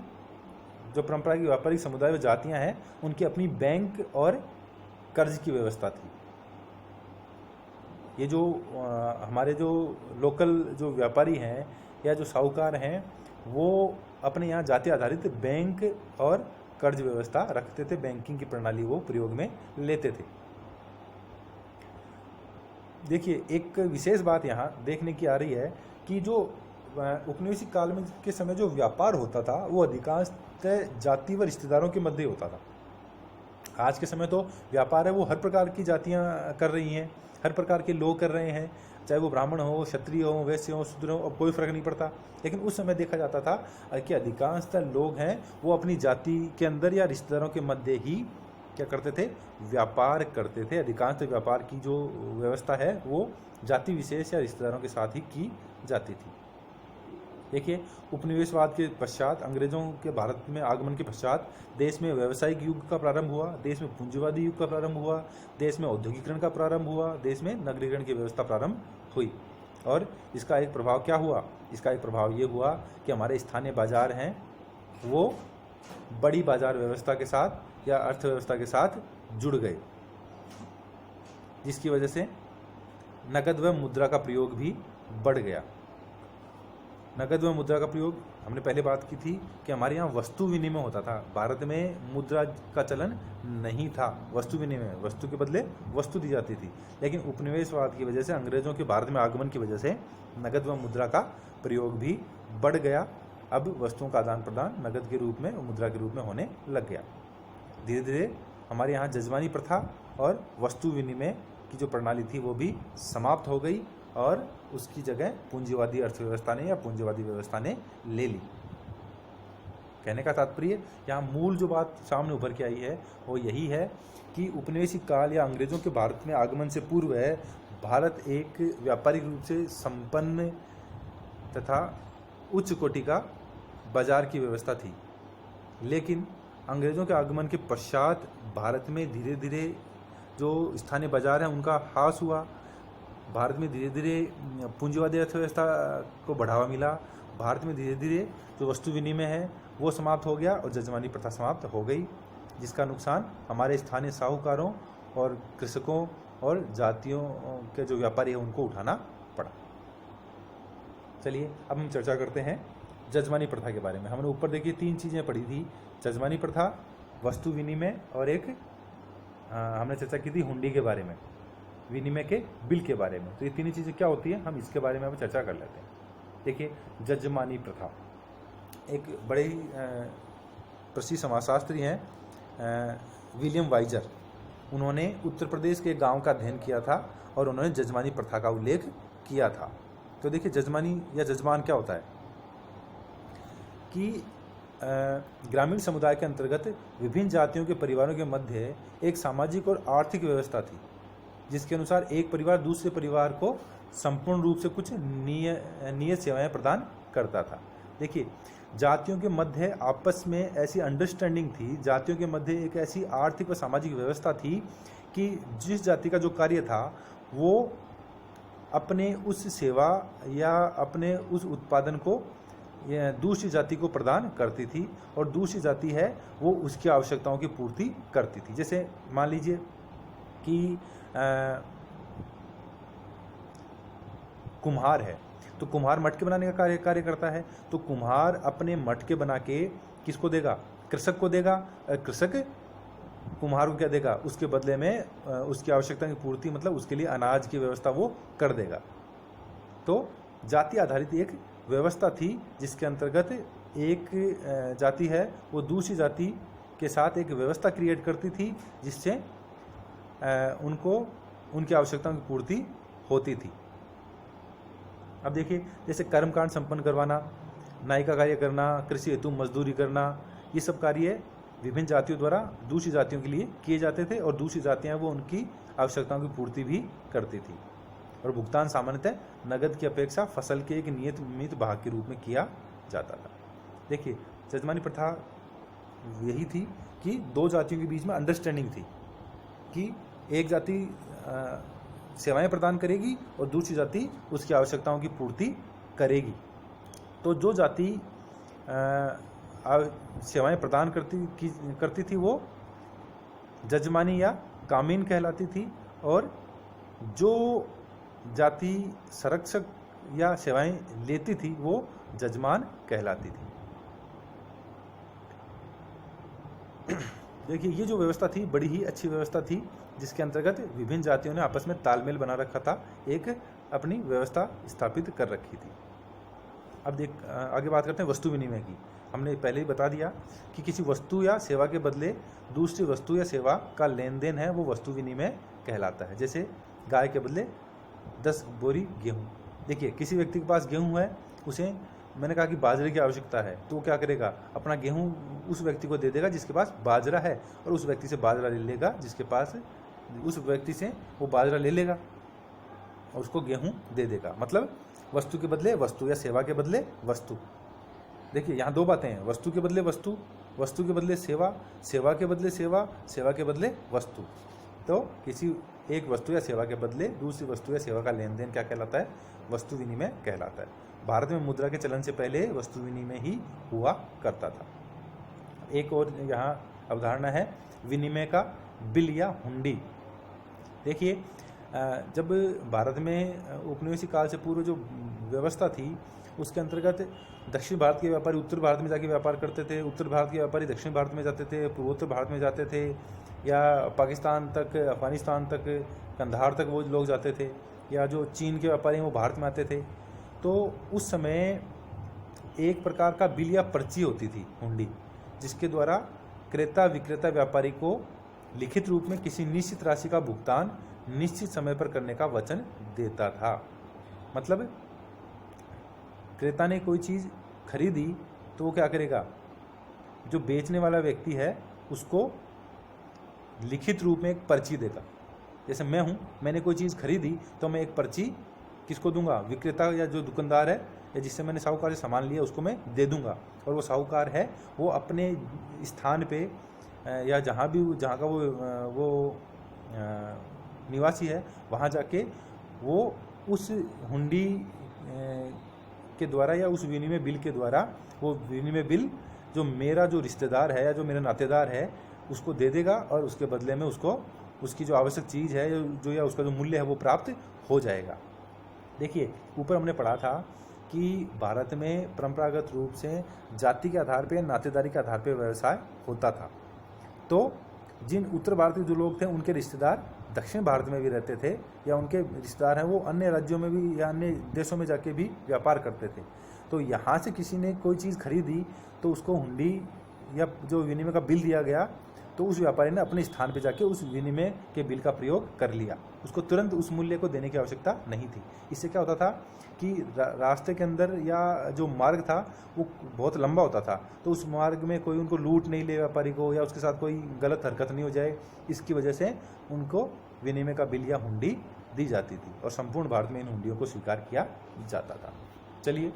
जो परंपरागत व्यापारिक समुदाय व जातियाँ हैं उनकी अपनी बैंक और कर्ज की व्यवस्था थी। ये जो हमारे जो लोकल जो व्यापारी हैं या जो साहूकार हैं वो अपने यहाँ जाति आधारित बैंक और कर्ज व्यवस्था रखते थे, बैंकिंग की प्रणाली वो प्रयोग में लेते थे। देखिए, एक विशेष बात यहाँ देखने की आ रही है कि जो उपनिवेशी काल में के समय जो व्यापार होता था वो अधिकांशतः जाति व रिश्तेदारों के मध्य होता था। आज के समय तो व्यापार है वो हर प्रकार की जातियाँ कर रही हैं, हर प्रकार के लोग कर रहे हैं, चाहे वो ब्राह्मण हो, क्षत्रिय हो, वैश्य हो, शूद्र हो, अब कोई फर्क नहीं पड़ता। लेकिन उस समय देखा जाता था कि अधिकांशतः लोग हैं वो अपनी जाति के अंदर या रिश्तेदारों के मध्य ही क्या करते थे? व्यापार करते थे। अधिकांश व्यापार की जो व्यवस्था है वो जाति विशेष या रिश्तेदारों के साथ ही की जाती थी। देखिए, उपनिवेशवाद के पश्चात, अंग्रेजों के भारत में आगमन के पश्चात देश में व्यावसायिक युग का प्रारंभ हुआ, देश में पूंजीवादी युग का प्रारंभ हुआ, देश में औद्योगिकरण का प्रारंभ हुआ, देश में नगरीकरण की व्यवस्था प्रारंभ हुई। और इसका एक प्रभाव क्या हुआ? इसका एक प्रभाव ये हुआ कि हमारे स्थानीय बाजार हैं वो बड़ी बाजार व्यवस्था के साथ या अर्थव्यवस्था के साथ जुड़ गए, जिसकी वजह से नकद व मुद्रा का प्रयोग भी बढ़ गया। नकद व मुद्रा का प्रयोग, हमने पहले बात की थी कि हमारे यहाँ वस्तु विनिमय होता था। भारत में मुद्रा का चलन नहीं था, वस्तु विनिमय, वस्तु के बदले वस्तु दी जाती थी। लेकिन उपनिवेशवाद की वजह से, अंग्रेजों के भारत में आगमन की वजह से नकद व मुद्रा का प्रयोग भी बढ़ गया। अब वस्तुओं का आदान प्रदान नकद के रूप में, मुद्रा के रूप में होने लग गया। धीरे धीरे हमारे यहाँ जजमानी प्रथा और वस्तु विनिमय की जो प्रणाली थी वो भी समाप्त हो गई और उसकी जगह पूंजीवादी अर्थव्यवस्था ने या पूंजीवादी व्यवस्था ने ले ली। कहने का तात्पर्य, यहाँ मूल जो बात सामने उभर के आई है वो यही है कि उपनिवेशी काल या अंग्रेजों के भारत में आगमन से पूर्व भारत एक व्यापारिक रूप से संपन्न तथा उच्च कोटि का बाजार की व्यवस्था थी। लेकिन अंग्रेजों के आगमन के पश्चात भारत में धीरे धीरे जो स्थानीय बाजार हैं उनका ह्रास हुआ। भारत में धीरे धीरे पूंजीवादी अर्थव्यवस्था को बढ़ावा मिला। भारत में धीरे धीरे जो वस्तु विनिमय है वो समाप्त हो गया और जजमानी प्रथा समाप्त हो गई, जिसका नुकसान हमारे स्थानीय साहूकारों और कृषकों और जातियों के जो व्यापारी हैं उनको उठाना पड़ा। चलिए अब हम चर्चा करते हैं जजमानी प्रथा के बारे में। हमने ऊपर देखिए 3 चीज़ें पढ़ी थी, जजमानी प्रथा, वस्तु विनिमय और एक हमने चर्चा की थी हुंडी के बारे में, विनिमय के बिल के बारे में। तो ये 3 चीज़ें क्या होती हैं, हम इसके बारे में अब चर्चा कर लेते हैं। देखिए, जजमानी प्रथा एक बड़े ही प्रसिद्ध समाजशास्त्री हैं विलियम वाइजर। उन्होंने उत्तर प्रदेश के गांव का अध्ययन किया था और उन्होंने जजमानी प्रथा का उल्लेख किया था। तो देखिए, जजमानी या जजमान क्या होता है कि ग्रामीण समुदाय के अंतर्गत विभिन्न जातियों के परिवारों के मध्य एक सामाजिक और आर्थिक व्यवस्था थी, जिसके अनुसार एक परिवार दूसरे परिवार को संपूर्ण रूप से कुछ नियत सेवाएं प्रदान करता था। देखिए, जातियों के मध्य आपस में ऐसी अंडरस्टैंडिंग थी, जातियों के मध्य एक ऐसी आर्थिक व सामाजिक व्यवस्था थी कि जिस जाति का जो कार्य था वो अपने उस सेवा या अपने उस उत्पादन को दूसरी जाति को प्रदान करती थी, और दूसरी जाति है वो उसकी आवश्यकताओं की पूर्ति करती थी। जैसे मान लीजिए कि कुम्हार है, तो कुम्हार मटके बनाने का कार्य करता है, तो कुम्हार अपने मटके बना के किसको देगा? कृषक को देगा। कृषक कुम्हार को क्या देगा? उसके बदले में उसकी आवश्यकता की पूर्ति, मतलब उसके लिए अनाज की व्यवस्था वो कर देगा। तो जाति आधारित एक व्यवस्था थी जिसके अंतर्गत एक जाति है वो दूसरी जाति के साथ एक व्यवस्था क्रिएट करती थी जिससे उनको उनकी आवश्यकताओं की पूर्ति होती थी। अब देखिए, जैसे कर्मकांड संपन्न करवाना, नाई का कार्य करना, कृषि हेतु मजदूरी करना, ये सब कार्य विभिन्न जातियों द्वारा दूसरी जातियों के लिए किए जाते थे, और दूसरी जातियां वो उनकी आवश्यकताओं की पूर्ति भी करती थी। और भुगतान सामान्यतः नगद की अपेक्षा फसल के एक नियमित भाग के रूप में किया जाता था। देखिए, जजमानी प्रथा यही थी कि दो जातियों के बीच में अंडरस्टैंडिंग थी कि एक जाति सेवाएं प्रदान करेगी और दूसरी जाति उसकी आवश्यकताओं की पूर्ति करेगी। तो जो जाति सेवाएं प्रदान करती थी वो जजमानी या कामीन कहलाती थी, और जो जाति संरक्षक या सेवाएं लेती थी वो जजमान कहलाती थी। देखिए, ये जो व्यवस्था थी बड़ी ही अच्छी व्यवस्था थी जिसके अंतर्गत विभिन्न जातियों ने आपस में तालमेल बना रखा था, एक अपनी व्यवस्था स्थापित कर रखी थी। अब आगे बात करते हैं वस्तु विनिमय की। हमने पहले ही बता दिया कि किसी वस्तु या सेवा के बदले दूसरी वस्तु या सेवा का लेन देन है वो वस्तु विनिमय कहलाता है। जैसे गाय के बदले 10 बोरी गेहूँ। देखिए, किसी व्यक्ति के पास गेहूँ है, उसे मैंने कहा कि बाजरे की आवश्यकता है, तो वो क्या करेगा? अपना गेहूँ उस व्यक्ति को दे देगा जिसके पास बाजरा है, और उस व्यक्ति से बाजरा ले लेगा जिसके पास, उस व्यक्ति से वो बाजरा ले लेगा और उसको गेहूँ दे देगा। मतलब वस्तु के बदले वस्तु या सेवा के बदले वस्तु। देखिए, यहाँ दो बातें हैं, वस्तु के बदले वस्तु, वस्तु के बदले सेवा, सेवा के बदले सेवा, सेवा के बदले वस्तु। तो किसी एक वस्तु या सेवा के बदले दूसरी वस्तु या सेवा का लेन देन क्या कहलाता है? वस्तु विनिमय कहलाता है। भारत में मुद्रा के चलन से पहले वस्तु विनिमय ही हुआ करता था। एक और यहाँ अवधारणा है विनिमय का बिल या हुंडी। देखिए, जब भारत में उपनिवेशिक काल से पूर्व जो व्यवस्था थी उसके अंतर्गत दक्षिण भारत के व्यापारी उत्तर भारत में जाके व्यापार करते थे, उत्तर भारत के व्यापारी दक्षिण भारत में जाते थे, पूर्वोत्तर भारत में जाते थे, या पाकिस्तान तक, अफगानिस्तान तक, कंधार तक वो लोग जाते थे, या जो चीन के व्यापारी हैं वो भारत में आते थे। तो उस समय एक प्रकार का बिल या पर्ची होती थी, हुंडी, जिसके द्वारा क्रेता विक्रेता व्यापारी को लिखित रूप में किसी निश्चित राशि का भुगतान निश्चित समय पर करने का वचन देता था। मतलब क्रेता ने कोई चीज़ खरीदी तो वो क्या करेगा? जो बेचने वाला व्यक्ति है उसको लिखित रूप में एक पर्ची देगा। जैसे मैं हूँ, मैंने कोई चीज़ खरीदी तो मैं एक पर्ची किसको दूंगा? विक्रेता या जो दुकानदार है या जिससे मैंने साहूकार से सामान लिया उसको मैं दे दूंगा, और वो साहूकार है वो अपने स्थान पे या जहाँ का वो निवासी है वहाँ जाके वो उस हुंडी के द्वारा या उस विनिमय बिल के द्वारा वो विनिमय बिल जो मेरा जो रिश्तेदार है या जो मेरा नातेदार है उसको दे देगा, और उसके बदले में उसको उसकी जो आवश्यक चीज़ है जो या उसका जो मूल्य है वो प्राप्त हो जाएगा। देखिए, ऊपर हमने पढ़ा था कि भारत में परंपरागत रूप से जाति के आधार पर, नातेदारी के आधार पर व्यवसाय होता था। तो जिन उत्तर भारतीय जो लोग थे उनके रिश्तेदार दक्षिण भारत में भी रहते थे, या उनके रिश्तेदार हैं वो अन्य राज्यों में भी या अन्य देशों में जाके भी व्यापार करते थे। तो यहाँ से किसी ने कोई चीज़ खरीदी तो उसको हुंडी या जो विनिमय का बिल दिया गया, तो उस व्यापारी ने अपने स्थान पे जाके उस विनिमय के बिल का प्रयोग कर लिया, उसको तुरंत उस मूल्य को देने की आवश्यकता नहीं थी। इससे क्या होता था कि रास्ते के अंदर या जो मार्ग था वो बहुत लंबा होता था, तो उस मार्ग में कोई उनको लूट नहीं ले व्यापारी को, या उसके साथ कोई गलत हरकत नहीं हो जाए, इसकी वजह से उनको विनिमय का बिल या हुंडी दी जाती थी, और संपूर्ण भारत में इन हुंडियों को स्वीकार किया जाता था। चलिए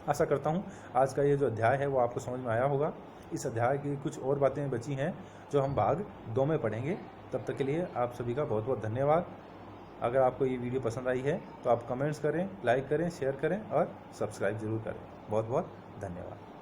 आशा करता हूँ आज का ये जो अध्याय है वो आपको समझ में आया होगा। इस अध्याय की कुछ और बातें बची हैं जो हम भाग 2 में पढ़ेंगे। तब तक के लिए आप सभी का बहुत बहुत धन्यवाद। अगर आपको ये वीडियो पसंद आई है तो आप कमेंट्स करें, लाइक करें, शेयर करें और सब्सक्राइब ज़रूर करें। बहुत बहुत धन्यवाद।